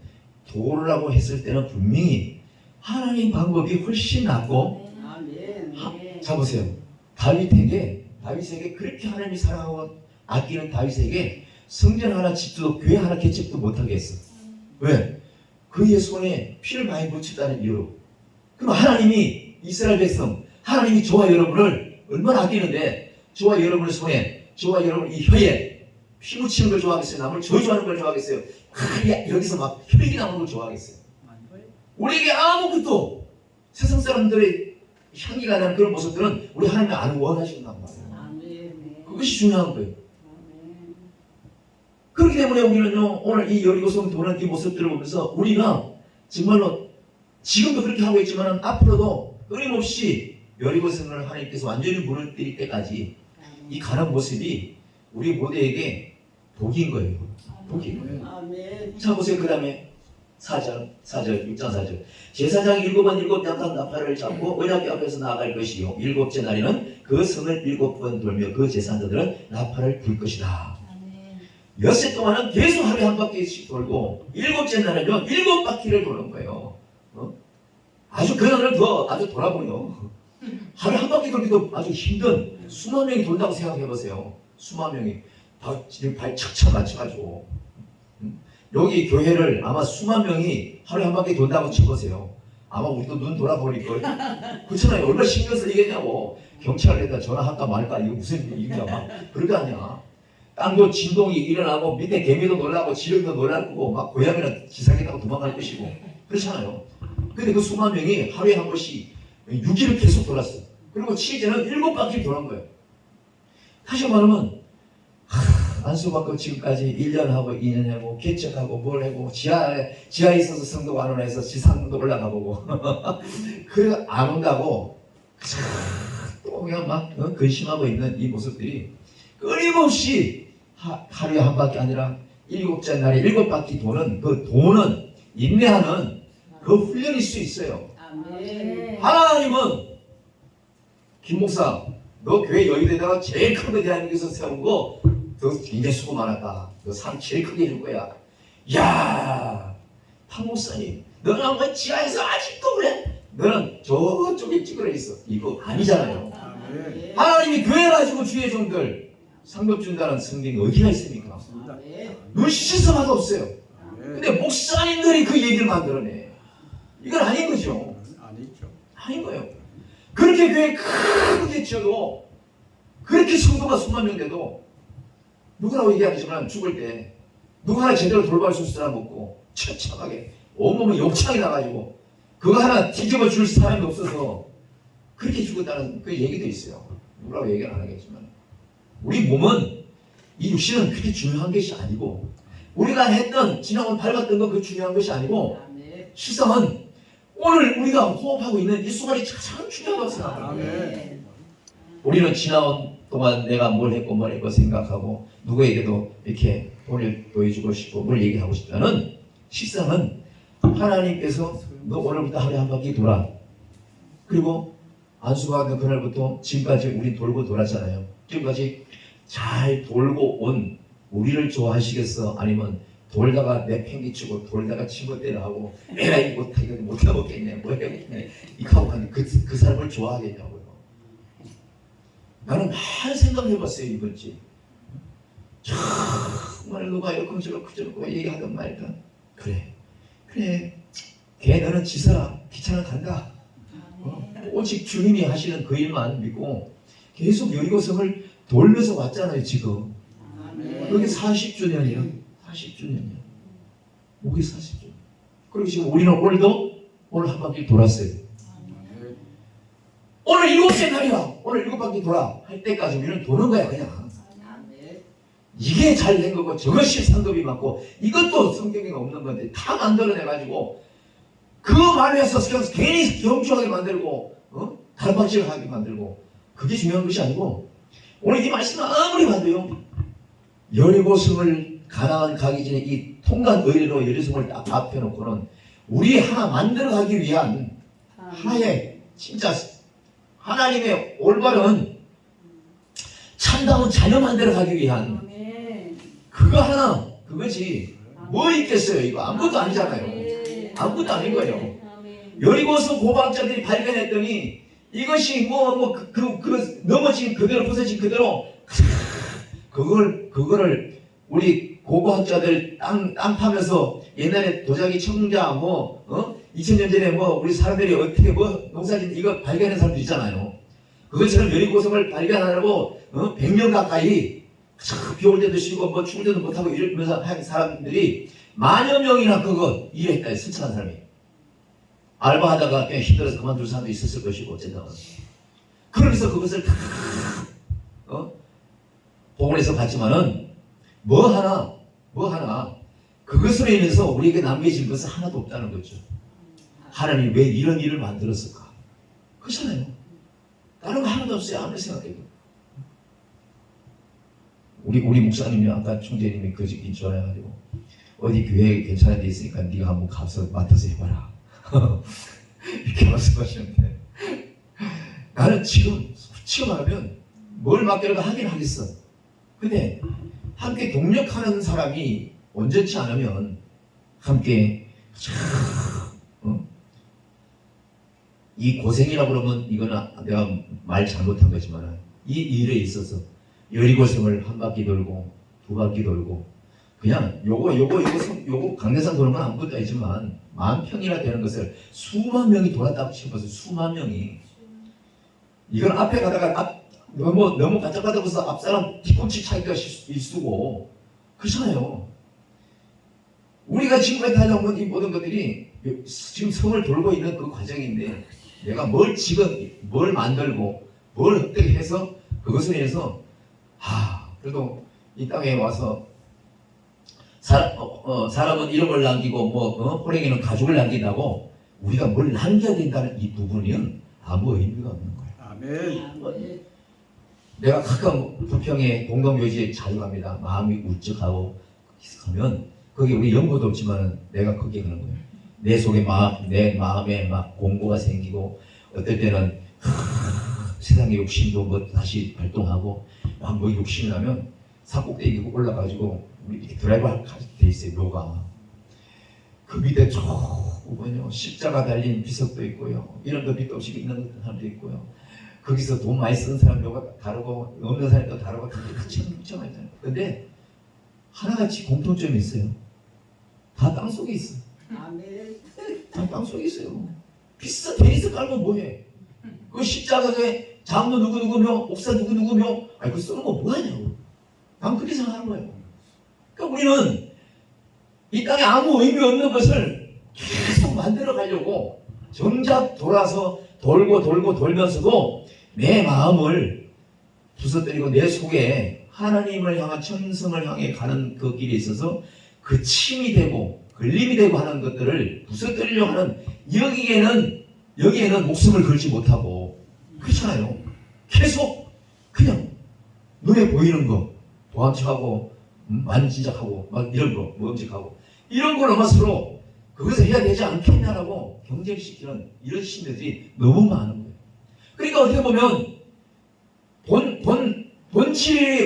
도우라고 했을 때는 분명히 하나님 방법이 훨씬 낫고 아멘. 자 보세요. 다윗에게 그렇게 하나님이 사랑하고 아끼는 다윗에게 성전 하나 짓도 교회 하나 개척도 못하게 했어. 왜? 그의 손에 피를 많이 묻혔다는 이유로. 그럼 하나님이 이스라엘 백성, 하나님이 저와 여러분을 얼마나 아끼는데 저와 여러분의 손에, 저와 여러분 이 혀에 피 묻히는 걸 좋아하겠어요? 남을 저주하는 걸 좋아하겠어요? 여기서 막 혈액이 나오는 걸 좋아하겠어요? 우리에게 아무것도 세상 사람들의 향기가 나는 그런 모습들은 우리 하나님이 안 원하신단 말이에요. 아멘. 그것이 중요한 거예요. 아멘. 그렇기 때문에 우리는요, 오늘 이 여리고성 도는 이 모습들을 보면서 우리가 정말로 지금도 그렇게 하고 있지만 앞으로도 끊임없이 여리고성을 하나님께서 완전히 무너뜨릴 때까지 이 가는 모습이 우리 모두에게 복인 거예요. 복인 거예요. 아멘. 자 보세요. 그 다음에 4절 6장 4절 제사장 7번 양산 나팔을 잡고 언약궤 앞에서 나아갈 것이요 일곱째 날에는 그 성을 7번 돌며 그 제사장들은 나팔을 불 것이다. 엿새 동안은 계속 하루에 한 바퀴씩 돌고 일곱째 날은요 7바퀴를 도는 거예요. 아주 그날은 더 아주 돌아보요. 하루에 한 바퀴 돌기도 아주 힘든 수만 명이 돈다고 생각해보세요. 수만 명이 다 지금 발 착착 맞춰가지고 여기 교회를 아마 수만 명이 하루에 한 바퀴 돈다고 쳐보세요. 아마 우리도 눈 돌아버릴걸. 그렇잖아요. 얼마나 신경 쓰이겠냐고. 경찰에다 전화할까 말까 이거 무슨 일이냐 막 그럴 거 아니야. 땅도 진동이 일어나고 밑에 개미도 놀라고 지렁이도 놀라고 막 고양이는 기상했다고 도망갈 것이고 그렇잖아요. 근데 그 수만 명이 하루에 한 번씩 6일을 계속 돌았어. 그리고 7일째는 7바퀴 도는 거예요. 다시 말하면 안수받고 지금까지 1년하고 2년하고 개척하고 뭘 하고 지하에 있어서 성도가 안 오나 해서 지상도 올라가 보고 그래 안 온다고 또 그냥 막 근심하고 있는 이 모습들이 끊임없이 하루에 한 바퀴 아니라 7째 날에 7바퀴 도는 그 도는 인내하는 그 훈련일 수 있어요. 아멘. 하나님은 김 목사 너 교회 여의도에다가 제일 큰 거 대한민국에서 세운 거 너 굉장히 수고 많았다. 너 상 제일 크게 해줄 거야. 야, 박 목사님, 너는 왜 지하에서 아직도 그래? 너는 저쪽에 찌그러 있어. 이거 아니잖아요. 아멘. 하나님이 교회 가지고 주의 종들 상급 준다는 성경이 어디가 있습니까? 아멘. 눈 씻어 봐도 없어요. 아멘. 근데 목사님들이 그 얘기를 만들어내. 이건 아닌 거죠. 아니죠. 아닌 거예요. 그렇게 교회 크게 지어도 그렇게 성도가 수만 명 돼도 누구라고 얘기하지만 죽을 때 누구 하나 제대로 돌볼 수 있을 사람 없고 처참하게 온몸에 욕창이 나가지고 그거 하나 뒤집어 줄 사람이 없어서 그렇게 죽었다는 그 얘기도 있어요. 누구라고 얘기는 안 하겠지만 우리 몸은 이 육신은 그렇게 중요한 것이 아니고 우리가 했던 지나온 밟았던 건 그 중요한 것이 아니고 아멘. 실상은 오늘 우리가 호흡하고 있는 이 순간이 가장 중요하다고 생각합니다. 아멘. 우리는 지나온 동안 내가 뭘 했고 생각하고 누구에게도 이렇게 돈을 보여주고 싶고 뭘 얘기하고 싶다는 실상은 하나님께서 너 오늘부터 하루에 한 바퀴 돌아. 그리고 안수받은 그날부터 지금까지 우리 돌고 돌았잖아요. 지금까지 잘 돌고 온 우리를 좋아하시겠어? 아니면 돌다가 내팽개치고 돌다가 친구 때려하고 에라이 못해먹겠네 뭐 해먹겠네 이하고 하는 그 사람을 좋아하겠냐고요. 나는 많은 생각을 해봤어요. 이번지 정말 누가 이렇게 저렇게 얘기하던 말이든 그래 걔 너는 지서라 귀찮아 간다. 오직 주님이 하시는 그 일만 믿고 계속 여리고성을 돌면서 왔잖아요. 지금 아멘. 여기 40주년이야. 40주년이야. 여기 40주년. 그리고 지금 우리는 오늘 한 바퀴 돌았어요. 오늘 7째 날이야. 오늘 7바퀴 돌아 할 때까지 우리는 도는 거야 그냥. 아멘. 이게 잘 된 거고 저것이 상급이 맞고 이것도 성경에 없는 건데 다 만들어내가지고 그 말에서 괜히 경주하게 만들고 달박질하게 만들고 그게 중요한 것이 아니고 오늘 이 말씀은 아무리 봐도요 여리고성을 가나안 가기 전에 이 통간 의리로 여리고성을 딱 앞에 놓고는 우리 하나 만들어가기 위한 하나의 진짜 하나님의 올바른 참다운 자녀 만들어가기 위한 아멘. 그거 하나 그거지 뭐 있겠어요. 이거 아무것도 아니잖아요. 아무것도 아닌 거예요. 아멘. 여리고성 고방자들이 발견했더니 이것이 넘어진 그대로 부서진 그대로 그거를 우리 고고학자들 땅 파면서 옛날에 도자기 청자 2000년 전에 우리 사람들이 어떻게 농사짓는 이거 발견한 사람도 있잖아요. 그것처럼 여리고성을 발견하려고 100년 가까이 비 올 때도 쉬고 죽을 때도 못하고 이러면서 한 사람들이 만여 명이나 그거 일했다. 순천한 사람이 알바하다가 그냥 힘들어서 그만둘 사람도 있었을 것이고 어쨌든 그러면서 그것을 다 복원해서 봤지만은 뭐 하나 그것으로 인해서 우리에게 남겨진 것은 하나도 없다는 거죠. 하나님이 왜 이런 일을 만들었을까? 그렇잖아요. 다른 거 하나도 없어요. 아무리 생각해도. 우리 목사님이 아까 총재님이 그 집 좋아해가지고 어디 교회 괜찮은 데 있으니까 네가 한번 가서 맡아서 해봐라. 이렇게 말씀하시는데 나는 지금 솔직히 말하면 뭘 맡겨도 하긴 하겠어. 근데 함께 동력하는 사람이 온전치 않으면 함께 이 고생이라고 그러면 이거는 내가 말 잘못한 거지만 이 일에 있어서 여리고성을 한 바퀴 돌고 두 바퀴 돌고 그냥 요거 강대상 도는 건 아무것도 아니지만 10,000평이나 되는 것을 수만 명이 돌았다고 싶어서 수만 명이 이건 앞에 가다가 너무 가짝가짝 해서 앞사람 뒤꿈치 차기가 일수고 그렇잖아요. 우리가 지금까지 다녀온 이 모든 것들이 지금 성을 돌고 있는 그 과정인데 내가 뭘 만들고 뭘 어떻게 해서 그것을 위해서 그래도 이 땅에 와서 사람은 이름을 남기고 호랭이는 가족을 남긴다고 우리가 뭘 남겨야 된다는 이 부분은 아무 의미가 없는 거예요. 아멘. 내가 가끔 부평에 공동묘지에 자주 갑니다. 마음이 울적하고 하면 거기 우리 연구도 없지만 내가 거기에 가는 거예요. 내 속에 내 마음에 막 공고가 생기고 어떨 때는 세상의 욕심도 다시 발동하고 막 욕심이 나면 산꼭대기 올라가지고 우리 이렇게 드라이브 할 때 있어요. 묘가 그 밑에 쭉 보면요 십자가 달린 비석도 있고요. 이름도 빛도 없이 있는 사람도 있고요. 거기서 돈 많이 쓰는 사람 묘가 다르고 없는 사람이 또 다르고 엄청 많이 있잖아요. 근데 하나같이 공통점이 있어요. 다 땅속에 있어. 아멘. 다 땅속에 있어요. 비싼 테니스 깔고 뭐해? 그 십자가에 장로 누구누구며 목사 누구누구며 그거 쓰는 거 뭐하냐고. 난 그렇게 생각하는 거예요. 그러니까 우리는 이 땅에 아무 의미 없는 것을 계속 만들어 가려고 정작 돌고 돌면서도 내 마음을 부서뜨리고 내 속에 하나님을 향한 천성을 향해 가는 그 길에 있어서 그 침이 되고 걸림이 되고 하는 것들을 부서뜨리려고 하는 여기에는 목숨을 걸지 못하고 그렇잖아요. 계속 그냥 눈에 보이는 거 도함직하고 만지작하고 막 이런 거 모험직하고 이런 걸로만 서로 그것을 해야 되지 않겠냐라고 경쟁시키는 이런 신들이 너무 많은 거예요. 그러니까 어떻게 보면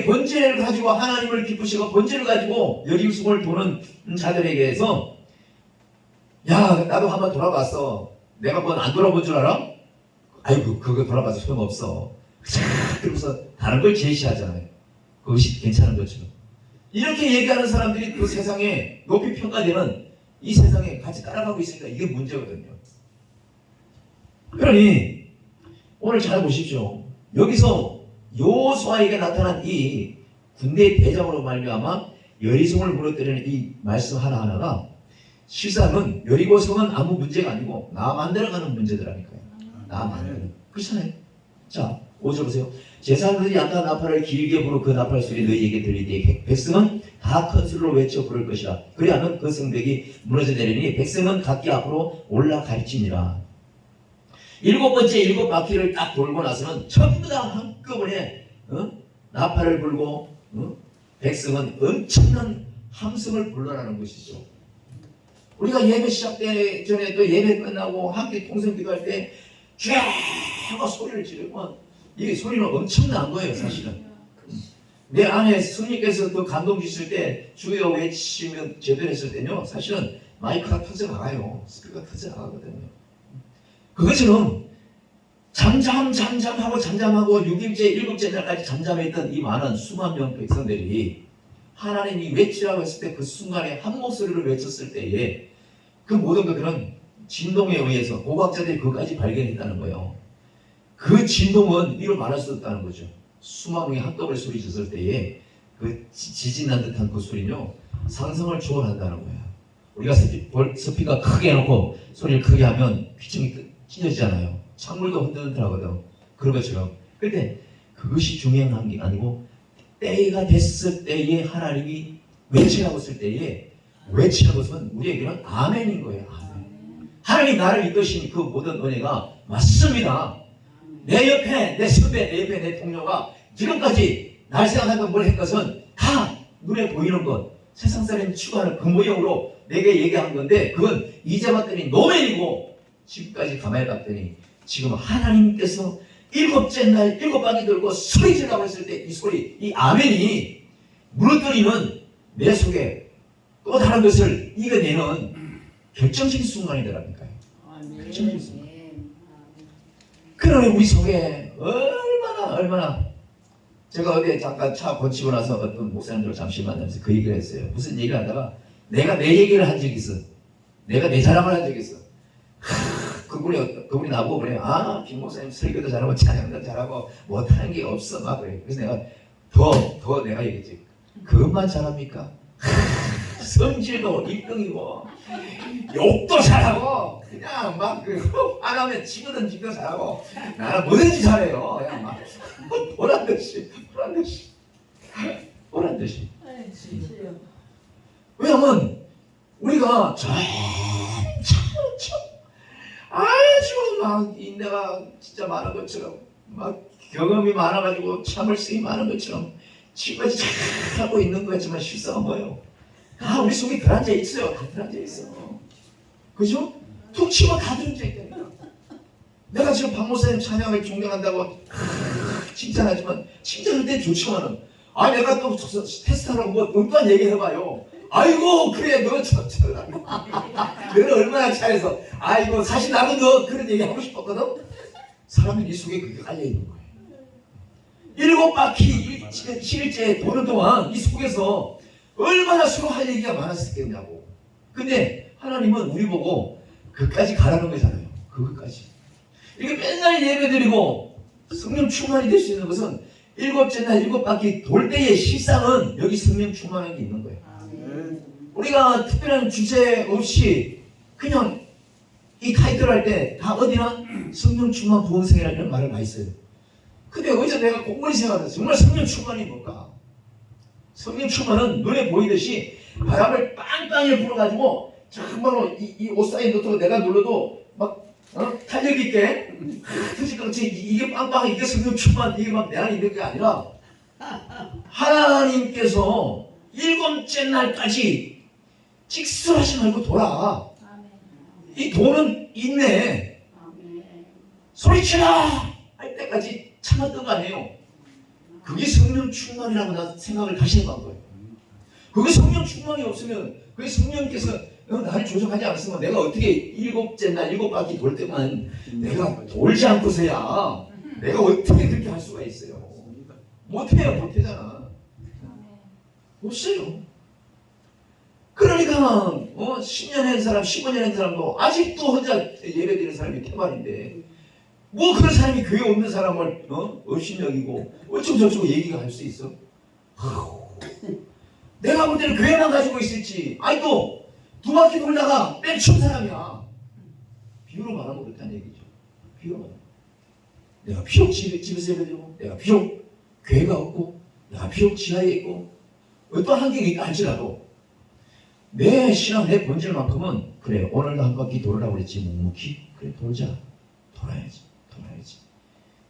본질을 가지고 하나님을 기쁘시고 본질을 가지고 여리고성을 도는 자들에게서 야 나도 한번 돌아봤어. 내가 뭐 안 돌아본 줄 알아? 아이고 그거 돌아봐서 소용없어. 그러면서 다른 걸 제시하잖아요. 그것이 괜찮은 것처럼. 이렇게 얘기하는 사람들이 그 세상에 높이 평가되는 이 세상에 같이 따라가고 있으니까 이게 문제거든요. 그러니 오늘 잘 보십시오. 여기서 여호수아에게 나타난 이 군대 대장으로 말미암아 여리고성을 무너뜨리는 이 말씀 하나하나가 실상은 여리고성은 아무 문제가 아니고 나 만들어가는 문제더라니까요. 나 만드는. 그렇잖아요. 자, 5절 보세요. 제사장들이 양과 나팔을 길게 부르 그 나팔 소리 너희에게 들릴 때 백성은 다 큰 소리로 외쳐 부를 것이라. 그리하면 그 성벽이 무너져 내리니 백성은 각기 앞으로 올라갈지니라. 7번째 7바퀴를 딱 돌고 나서는 전부 다 한꺼번에 나팔을 불고 백성은 엄청난 함성을 불러라는 것이죠. 우리가 예배 시작되기 전에 또 예배 끝나고 함께 통성 기도할 때 쫙 소리를 지르면 이 소리는 엄청난 거예요. 사실은 내 안에 성령께서 더 감동 주실 때 주여 외치면 제대로 했을 때요, 사실은 마이크가 터져나가요. 스피커가 터져나가거든요. 그것처럼 잠잠하고 6일째 7째 날까지 잠잠했던 이 많은 수만 명 백성들이 하나님이 외치라고 했을 때 그 순간에 한 목소리를 외쳤을 때에 그 모든 것들은 진동에 의해서 고각자들이 그것까지 발견했다는 거예요. 그 진동은 이로 말할 수 없다는 거죠. 수만 명이 한꺼번에 소리 쳤을 때에 그 지진난 듯한 그 소리는요, 상상을 초월한다는 거예요. 우리가 스피커 크게 해놓고 소리를 크게 하면 귀청이 찢어지잖아요. 창물도 흔들흔들하거든. 그런 것처럼. 근데 그것이 중요한 게 아니고 때가 됐을 때에 하나님이 외치라고 했을 때에 외치는 것은 우리에게는 아멘인 거예요. 아멘. 하나님 나를 이끄신 그 모든 은혜가 맞습니다. 내 옆에 내 선배, 내 옆에 내 동료가 지금까지 날 생각하고 뭘 한 것은 다 눈에 보이는 것, 세상 사람이 추구하는 그 모형으로 내게 얘기한 건데 그건 이제 봤더니 노맨이고 지금까지 가만히 봤더니 지금 하나님께서 7째 날 7바퀴 들고 소리 지르라고 했을 때 이 소리, 이 아멘이 무너뜨리는 내 속에 또 다른 것을 이겨내는 결정적인 순간이더라니까요. 결정적인 순간. 그러니 우리 속에 얼마나 제가 어제 잠깐 차 고치고 나서 어떤 목사님들 잠시 만나면서 그 얘기를 했어요. 무슨 얘기를 하다가 내가 내 얘기를 한 적이 있어. 내가 내 자랑을 한 적이 있어. 그분이 나보고 그래요. 아, 김 목사님 설교도 잘하고 찬양도 잘하고 못하는 게 없어 막 그래. 그래서 내가 더 내가 얘기했지. 그것만 잘합니까? 성질도 1등이고 욕도 잘하고 그냥 막 안 하면 지거든 잘하고 나는 뭐든지 잘해요. 그냥 막 보란 듯이. 왜냐면 우리가 아주 막 인내가 진짜 많은 것처럼 막 경험이 많아가지고 참을성이 많은 것처럼 지금까지 잘 하고 있는 거지만 실상은 뭐예요? 다 우리 속에 들어앉아 있어요. 다 들어앉아 있어. 그죠? 툭 치고 다 들어앉아 있다니까. 내가 지금 박 목사님 찬양을 존경한다고 칭찬하지만 칭찬할 때 좋지만은 내가 또 테스트하라고 뭐 음반 얘기해봐요. 아이고 그래 너 너는 얼마나 잘해서 아이고 사실 나도 너 그런 얘기 하고 싶었거든. 사람이 네 속에 그게 깔려있는 거예요. 7바퀴 실제 도는 동안 이 속에서 얼마나 서로 할 얘기가 많았었겠냐고. 근데 하나님은 우리 보고 그까지 가라는 거잖아요. 그것까지. 이렇게 맨날 예배드리고 성령 충만이 될 수 있는 것은 7째 날 7바퀴 돌 때의 실상은 여기 성령 충만한 게 있는 거예요. 우리가 특별한 주제 없이 그냥 이 타이틀 할 때 다 어디나 성령 충만 부흥생이라는 말을 많이 써요. 근데 어디서 내가 곰곰이 생각해서 정말 성령 충만이 뭘까? 성령 충만은 눈에 보이듯이 바람을 빵빵히 불어가지고 정말로 이 옷 사이에 넣고 내가 눌러도 막 탄력 있게 그렇지 이게 빵빵 이게 성령 충만 이게 막 내 안에 있는 게 아니라 하나님께서 7째 날까지 직설하지 말고 돌아. 이 도는 있네. 소리치라 할 때까지 참았던 거 아니에요. 그게 성령 충만이라고 나 생각을 다시 해본 거예요. 그게 성령 충만이 없으면 그게 성령께서 나를 조정하지 않았으면 내가 어떻게 7째 날 7바퀴 돌 때만 내가 돌지 않고서야 내가 어떻게 그렇게 할 수가 있어요. 못해요. 못하잖아. 없어요. 그러니까 10년 한 사람 15년 한 사람도 아직도 혼자 예배드리는 사람이 태반인데 뭐 그런 사람이 교회 없는 사람을 업신여기고 어쩌고저쩌고 얘기가 할 수 있어? 내가 볼 때는 교회만 가지고 있을지 또 2바퀴 돌다가 뺑춘 사람이야. 비유로 말하면 그렇다는 얘기죠. 비유로 말하면. 내가 비록 집에서 예배드리고, 내가 비록 교회가 없고, 내가 비록 지하에 있고, 어떤 환경이 있다 할지라도 내 신앙, 내 본질만큼은 그래, 오늘도 한 바퀴 돌으라고 그랬지, 묵묵히 그래 돌자. 돌아야지.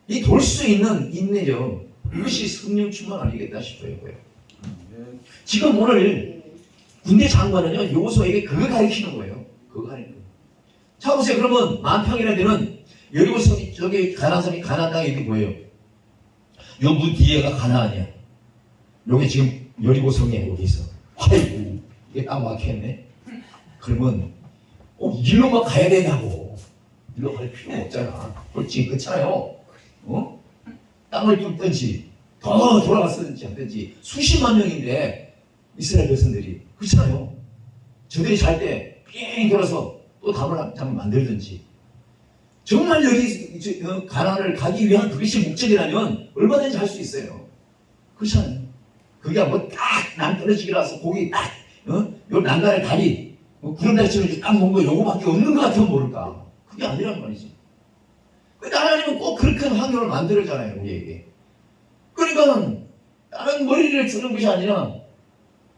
이 돌 수 있는 인내력, 이것이 성령 충만 아니겠다 싶어요. 지금 오늘 군대 장관은요, 요소에게 그거 가르치는 거예요. 그거 가르치는 거예요. 자, 보세요. 그러면 만평이라는 데는 여리고성이, 저기 가나안성이 가나안 땅이 이게 뭐예요? 요 문 뒤에가 가나안이야. 요게 지금 여리고성이에요. 여기 있어. 아이고, 이게 딱 막혔네. 그러면 일로만 가야 되냐고. 일로 갈 필요가 없잖아. 그렇지, 그렇잖아요. 땅을 뚫든지 더 돌아갔든지 하든지 수십만 명인데 이스라엘 백성들이 그렇잖아요. 저들이 잘 때 삥 돌아서 또 담을 만들든지 정말 여기 가나안을 가기 위한 그것이 목적이라면 얼마든지 할 수 있어요. 그렇잖아요. 그게 뭐 딱 낭떠러지기라서 고기 딱 요 난간의 다리 구름다리처럼 딱 놓은 거 요거밖에 없는 것 같으면 모를까. 그게 아니란 말이지. 하나님은 꼭 그렇게 환경을 만들잖아요, 우리에게. 그러니까 다른 머리를 쓰는 것이 아니라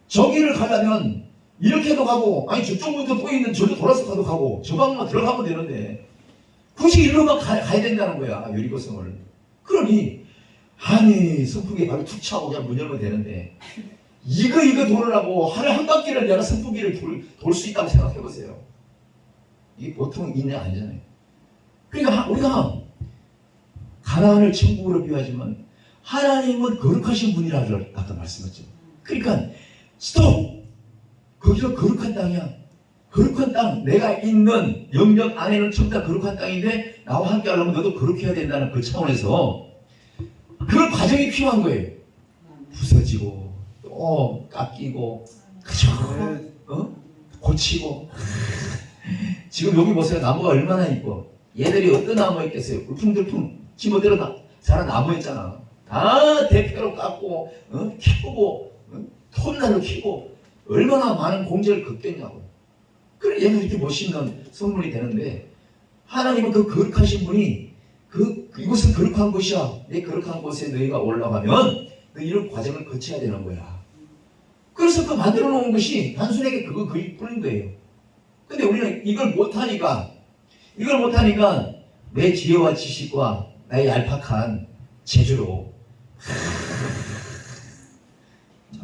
저기를 가려면 이렇게도 가고, 아니 저쪽부터 또 있는 저도 돌아서 가도 가고, 저 방만 들어가면 되는데 굳이 일로만 가야 된다는 거야, 여리고성을. 그러니 아니 선풍기 바로 툭 차고 그냥 문 열면 되는데 이거 돌으라고 하루에 한 바퀴를 내가 선풍기를 돌 수 있다고 생각해보세요. 이게 보통 인내 아니잖아요. 그러니까 우리가 가나안을 천국으로 비유하지만 하나님은 거룩하신 분이라고 아까 말씀했죠. 그러니까 스톱! 거기가 거룩한 땅이야. 거룩한 땅, 내가 있는 영역 안에는 전부 다 거룩한 땅인데 나와 함께 하려면 너도 거룩해야 된다는 그 차원에서 그런 과정이 필요한 거예요. 부서지고 또 깎이고 그죠? 고치고 지금 여기 보세요. 나무가 얼마나 이뻐. 얘들이 어떤 나무가 있겠어요? 울퉁불퉁 지멋대로 자란 나무였잖아. 다 대표로 깎고 키우고 톱날로 키고 얼마나 많은 공제를 걷겠냐고. 그래 얘는 이렇게 멋있는 성물이 되는데 하나님은 그 거룩하신 분이 이곳은 거룩한 곳이야. 내 거룩한 곳에 너희가 올라가면 너 이런 과정을 거쳐야 되는 거야. 그래서 그 만들어 놓은 것이 단순하게 그일 뿐인 거예요. 근데 우리는 이걸 못하니까 내 지혜와 지식과 나의 얄팍한 재주로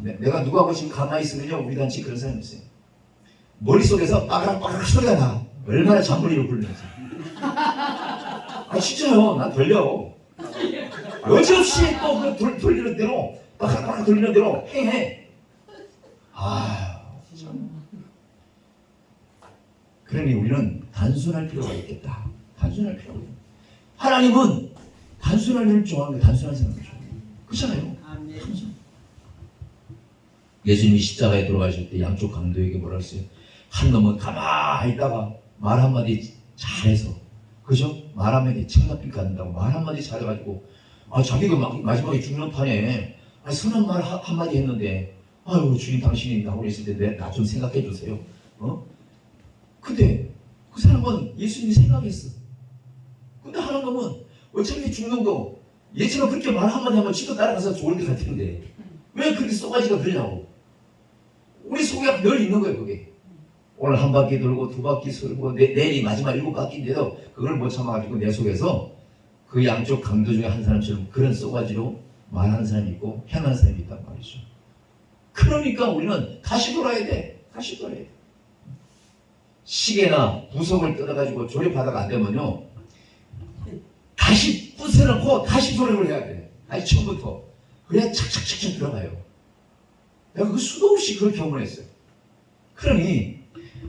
내가 누구하고 지금 가만히 있으면요, 우리 단체 그런 사람이 있어요. 머릿속에서 빠가락 소리가 나. 얼마나 잔머리로 굴리는지. 아 진짜요. 난 돌려. 여지없이 또 돌리는 대로 빠가락 돌리는 대로 해. 참. 그러니 우리는 단순할 필요가 있겠다. 단순할 필요가 있다. 하나님은 단순한 일을 좋아하는 거예요. 단순한 사람을 좋아해요. 그렇잖아요. 예수님이 십자가에 돌아가실 때 양쪽 강도에게 뭐라 했어요? 한 놈은 가만히 있다가 말 한마디 잘해서, 그죠? 말 한마디 책망필 갖는다고 말 한마디 잘해가지고 자기도 마지막에 죽는 판에 선한 말 한마디 했는데 아유 주님 당신이 나오고 있을 때 나 좀 생각해 주세요. 근데 그 사람은 예수님이 생각했어. 근데 하는 놈은 어차피 죽는 거 예처럼 그렇게 말 한마디 하면 지도 따라가서 좋을 것 같은데 왜 그렇게 쏘가지가 그러냐고. 우리 속에 늘 있는 거예요. 그게 오늘 한 바퀴 돌고 두 바퀴 돌고 내일이 마지막 7바퀴인데도 그걸 못 참아가지고 내 속에서 그 양쪽 강도 중에 한 사람처럼 그런 쏘가지로 말하는 사람이 있고 행하는 사람이 있단 말이죠. 그러니까 우리는 다시 돌아야 돼. 다시 돌아야 돼. 시계나 부속을 뜯어가지고 조립하다가 안 되면요, 다시 부숴놓고 다시 조립을 해야 돼. 다시 처음부터. 그래야 착착착착 들어가요. 내가 그 수도 없이 그걸 경험했어요. 그러니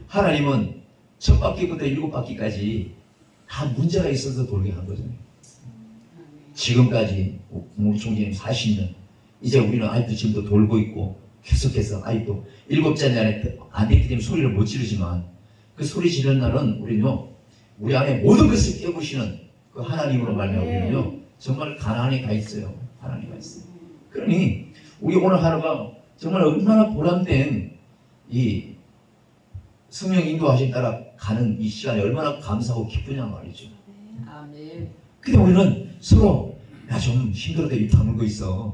하나님은 첫 바퀴부터 7바퀴까지 다 문제가 있어서 돌게 한 거잖아요. 지금까지 우리 총재님 40년, 이제 우리는 아직도 지금도 돌고 있고 계속해서 아직도 7잔 안에 안 됐기 때문에 소리를 못 지르지만 그 소리 지르는 날은 우리는요, 우리 안에 모든 것을 깨부시는 그 하나님으로 말미암아 우리는요 정말 가나안에 가 있어요. 하나님 가 있어요. 그러니 우리 오늘 하루가 정말 얼마나 보람된 이 성령 인도하심 따라 가는 이 시간이 얼마나 감사하고 기쁘냐 말이죠. 아멘. 근데 우리는 서로 야 좀 힘들어도 입 다물고 있어.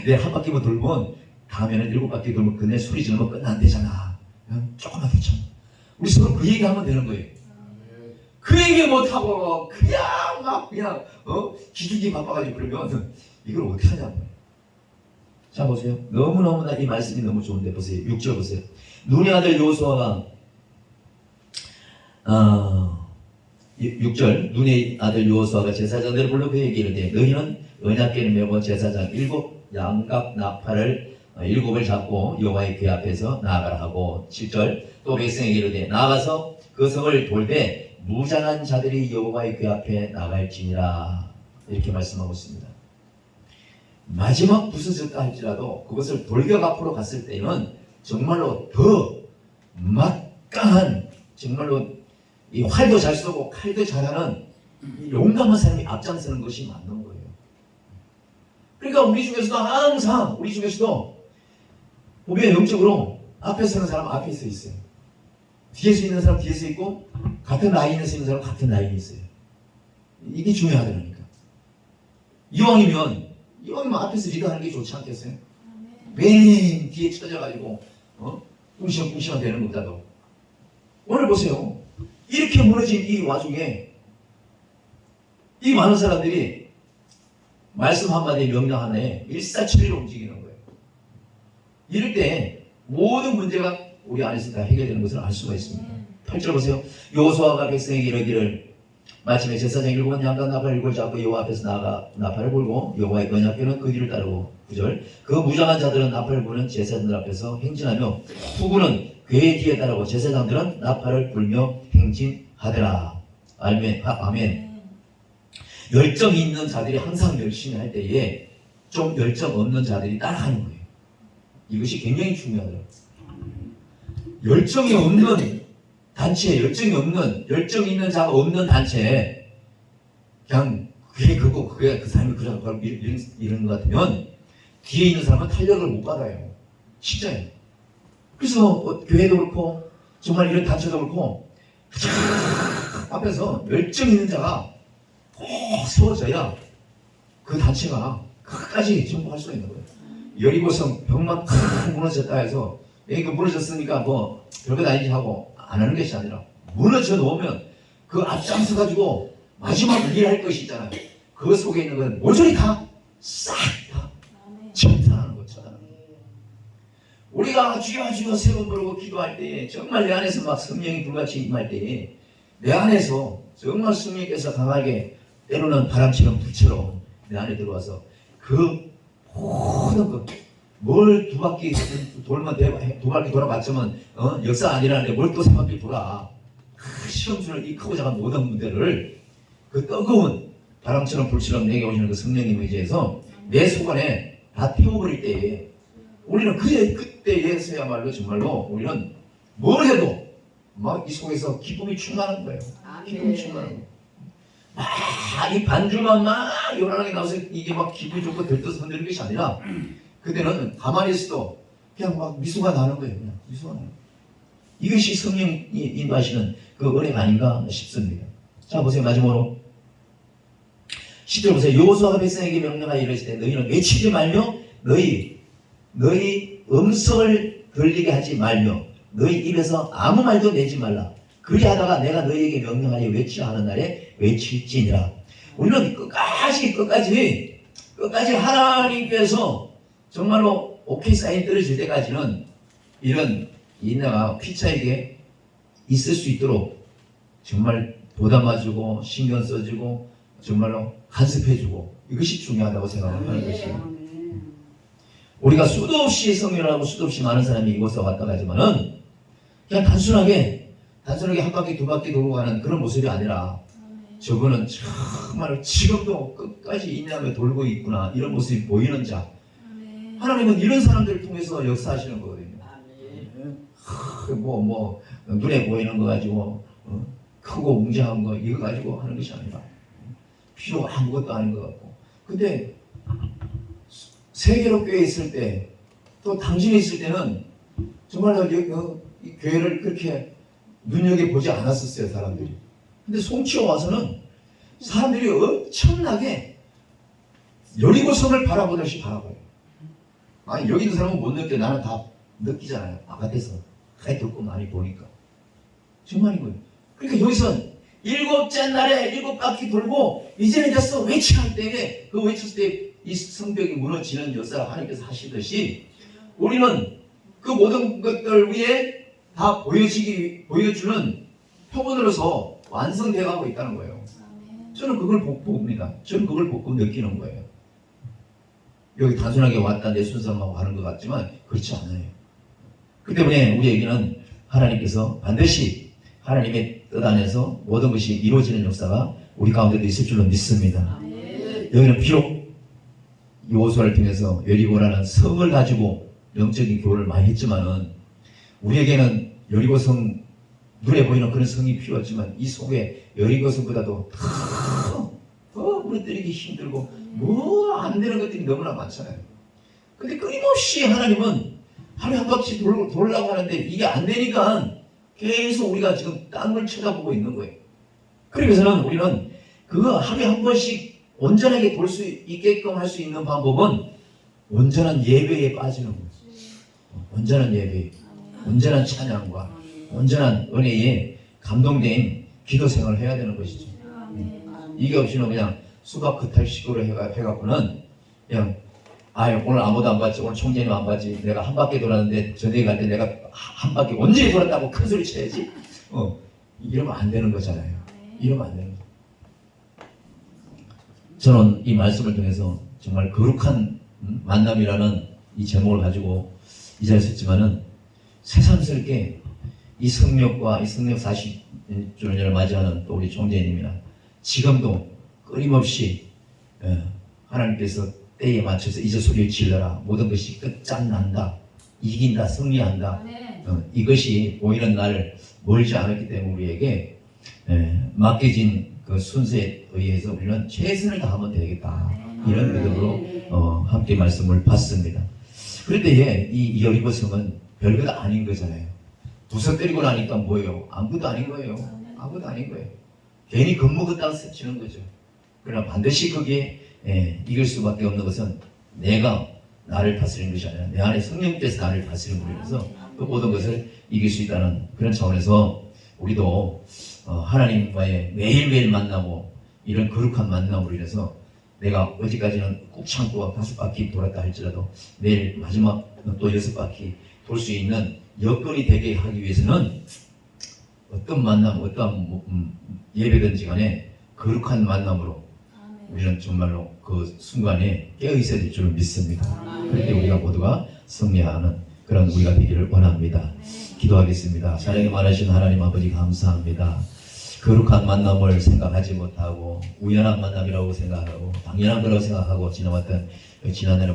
내 한 바퀴만 돌면 다음에는 7바퀴 돌면 그네 소리 지르면 끝난대잖아. 조금만 더 참. 우리 서로 그 얘기하면 되는 거예요. 그 얘기 못하고 그냥 막 그냥 기죽이 바빠가지고 그러면 이걸 어떻게 하냐고요. 자 보세요. 너무너무나 이 말씀이 너무 좋은데 보세요. 6절 보세요. 눈의 아들 여호수아가 6절 눈의 아들 여호수아가 제사장들을 불러 그에게 이르되 너희는 언약궤를 메고 제사장 7 양각 나팔을 7을 잡고 여호와의 궤 앞에서 나아가라 하고 7절 또 백성에게 이르되 나가서 그 성을 돌되 무장한 자들이 여호와의 궤 앞에 나갈지니라 이렇게 말씀하고 있습니다. 마지막 부서졌다 할지라도 그것을 돌격 앞으로 갔을 때는 정말로 더 막강한 정말로 이 활도 잘 쏘고 칼도 잘하는 용감한 사람이 앞장서는 것이 맞는 거예요. 그러니까 우리 중에서도 항상 우리 중에서도 보면 영적으로 앞에 서는 사람 앞에 서 있어요. 뒤에서 있는 사람 뒤에 서 있고 같은 라인에 서 있는 사람 같은 라인에 있어요. 이게 중요하다니까. 이왕이면 앞에서 리더하는 게 좋지 않겠어요? 맨 뒤에 쳐져가지고 꿍시렁꿍시렁 되는 것보다도 오늘 보세요. 이렇게 무너진 이 와중에 이 많은 사람들이 말씀 한마디 명령 하나에 일사천리로 움직이는 거예요. 이럴 때 모든 문제가 우리 안에서 다 해결되는 것을 알 수가 있습니다. 8절 보세요. 여호수아가 백성에게 이르기를 마침에 제사장 7 양각 나팔을 7 잡고 여호와 앞에서 나아가 나팔을 불고 여호와의 언약궤는 그 뒤를 따르고 9절 그 무장한 자들은 나팔을 부는 제사장들 앞에서 행진하며 후군은 궤 뒤에 따르고 제사장들은 나팔을 불며 행진하더라. 아멘. 열정이 있는 자들이 항상 열심히 할 때에 좀 열정 없는 자들이 따라가는 거예요. 이것이 굉장히 중요하더라고요. 열정이 없는 단체, 열정이 있는 자가 없는 단체에 그냥 그게 그거, 그게 그 사람이 그러고 이런 것 같으면 뒤에 있는 사람은 탄력을 못 받아요. 진짜예요. 그래서 교회도 그렇고 정말 이런 단체도 그렇고 앞에서 열정 있는 자가 꼭 세워져야 그 단체가 끝까지 정복할 수 있는 거예요. 여리고성 벽만 탁 무너졌다 해서 이거 무너졌으니까 뭐 별것 아니지 하고 안 하는 것이 아니라 무너져 놓으면 그 앞장서 가지고 마지막 일할 것이 있잖아요. 그 속에 있는 건 모조리 다 싹 다 청산하는 거 쳐다는 거예요. 우리가 주여 주여 세 번 부르고 기도할 때에 정말 내 안에서 막 성령이 불같이 임할 때에 내 안에서 정말 성령께서 강하게 때로는 바람처럼 불처럼 내 안에 들어와서 그 모든 것 뭘 2바퀴 돌면 2바퀴 돌아봤지만 역사 아니라는데 뭘 또 3바퀴 돌아. 그 시험주를 이 크고 작은 모든 문제를 그 뜨거운 바람처럼 불처럼 내게 오시는 그 성령님의 의지에서 내 속 안에 다 태워버릴 때에 우리는 그때에서야말로 정말로 우리는 뭘 해도 막 이 속에서 기쁨이 충만한 거예요. 기쁨이 충만한 거예요. 막 이 반주만 막 요란하게 나와서 이게 막 기분이 좋고 들떠서 흔드는 것이 아니라 그때는 가만히 있어도 그냥 막 미소가 나는 거예요. 그냥 미소가 나는 거예요. 이것이 성령이 인도하시는 그 은혜가 아닌가 싶습니다. 자 보세요. 마지막으로 10절 보세요. 여호수아가 백성에게 명령하여 이르시되 너희는 외치지 말며 너희 음성을 들리게 하지 말며 너희 입에서 아무 말도 내지 말라. 그리하다가 내가 너희에게 명령하여 외치라 하는 날에 외칠지니라. 우리는 끝까지 하나님께서 정말로 오케이 사인 떨어질 때까지는 이런 인내가 피차에게 있을 수 있도록 정말 보담아주고 신경 써주고 정말로 간섭해주고 이것이 중요하다고 생각하는 것이에요. 우리가 수도 없이 성령하고 수도 없이 많은 사람이 이곳에 왔다 가지만은 그냥 단순하게 한 바퀴 2바퀴 돌고 가는 그런 모습이 아니라 저거는 정말 지금도 끝까지 인내하며 돌고 있구나 이런 모습이 보이는 자. 하나님은 이런 사람들을 통해서 역사하시는 거거든요. 눈에 보이는 거 가지고 크고 웅장한 거 이거 가지고 하는 것이 아니라 필요가 아무것도 아닌 것 같고. 근데 세계로 교회에 있을 때 또 당신이 있을 때는 정말로 이 교회를 그렇게 눈여겨보지 않았었어요 사람들이. 근데 송치에 와서는 사람들이 엄청나게 여리고성을 바라보듯이 바라봐요. 아니 여기 있는 사람은 못 느껴. 나는 다 느끼잖아요. 바깥에서 가까이 듣고 많이 보니까. 정말인 거예요. 그러니까 여기선 일곱째 날에 7바퀴 돌고 이제는 됐어 외치할 때에 그 외쳤을 때 이 성벽이 무너지는 역사를 하나님께서 하시듯이 우리는 그 모든 것들 위에 다 보여주는 표본으로서 완성되어 가고 있다는 거예요. 저는 그걸 봅니다. 저는 그걸 보고 느끼는 거예요. 여기 단순하게 왔다 내 순서만 하는 것 같지만 그렇지 않아요. 그 때문에 우리에게는 하나님께서 반드시 하나님의 뜻 안에서 모든 것이 이루어지는 역사가 우리 가운데도 있을 줄로 믿습니다. 여기는 비록 여호수아를 통해서 여리고라는 성을 가지고 영적인 교훈을 많이 했지만은 우리에게는 여리고성 눈에 보이는 그런 성이 필요했지만 이 속에 여리고성보다도 더 무너뜨리기 힘들고 뭐 안 되는 것들이 너무나 많잖아요. 근데 끊임없이 하나님은 하루에 한 바퀴 돌려고 하는데 이게 안 되니까 계속 우리가 지금 땅을 쳐다보고 있는 거예요. 그래서는 우리는 그거 하루에 한 번씩 온전하게 돌 수 있게끔 할 수 있는 방법은 온전한 예배에 빠지는 거예요. 온전한 예배, 온전한 찬양과 온전한 은혜에 감동된 기도 생활을 해야 되는 것이죠. 이게 없이는 그냥 수박 그탈식으로 해갖고는 그냥 오늘 아무도 안 봤지, 오늘 총재님 안 봤지, 내가 한 바퀴 돌았는데 저녁에 갈 때 내가 한 바퀴 온전히 돌았다고 큰 소리 쳐야지. 이러면 안 되는 거잖아요. 이러면 안 되는 거예요. 저는 이 말씀을 통해서 정말 거룩한 만남이라는 이 제목을 가지고 이 자리에 섰지만은 새삼스럽게 이 성령과 이 성령 40주년을 맞이하는 또 우리 총재님이나 지금도 끊임없이 하나님께서 때에 맞춰서 이제 소리를 질러라. 모든 것이 끝장난다. 이긴다. 승리한다. 이것이 보이는 날 멀지 않았기 때문에 우리에게 맡겨진 그 순서에 의해서 우리는 최선을 다하면 되겠다. 이런 믿음으로 함께 말씀을 받습니다. 그럴 때에 이 여리고성은 별것 아닌 거잖아요. 부서뜨리고 나니까 뭐예요? 아무것도 아닌 거예요. 아무것도 아닌 거예요. 괜히 겁먹었다가 스치는 거죠. 그러나 반드시 거기에 이길 수밖에 없는 것은 내가 나를 다스리는 것이 아니라 내 안에 성령께서 나를 다스리는 분이라서 그 모든 것을 이길 수 있다는 그런 차원에서 우리도 하나님과의 매일매일 만나고 이런 거룩한 만남으로 인해서 내가 어제까지는 꾹 참고 5바퀴 돌았다 할지라도 내일 마지막 또 6바퀴 돌 수 있는 여건이 되게 하기 위해서는 어떤 만남, 어떤 예배든지 간에 거룩한 만남으로 우리는 정말로 그 순간에 깨어있어야 될 줄 믿습니다. 그렇게 우리가 모두가 승리하는 그런 우리가 되기를 원합니다. 기도하겠습니다. 사랑이 많으신 하나님 아버지 감사합니다. 거룩한 만남을 생각하지 못하고 우연한 만남이라고 생각하고 당연한 거라고 생각하고 지나왔던 지난날의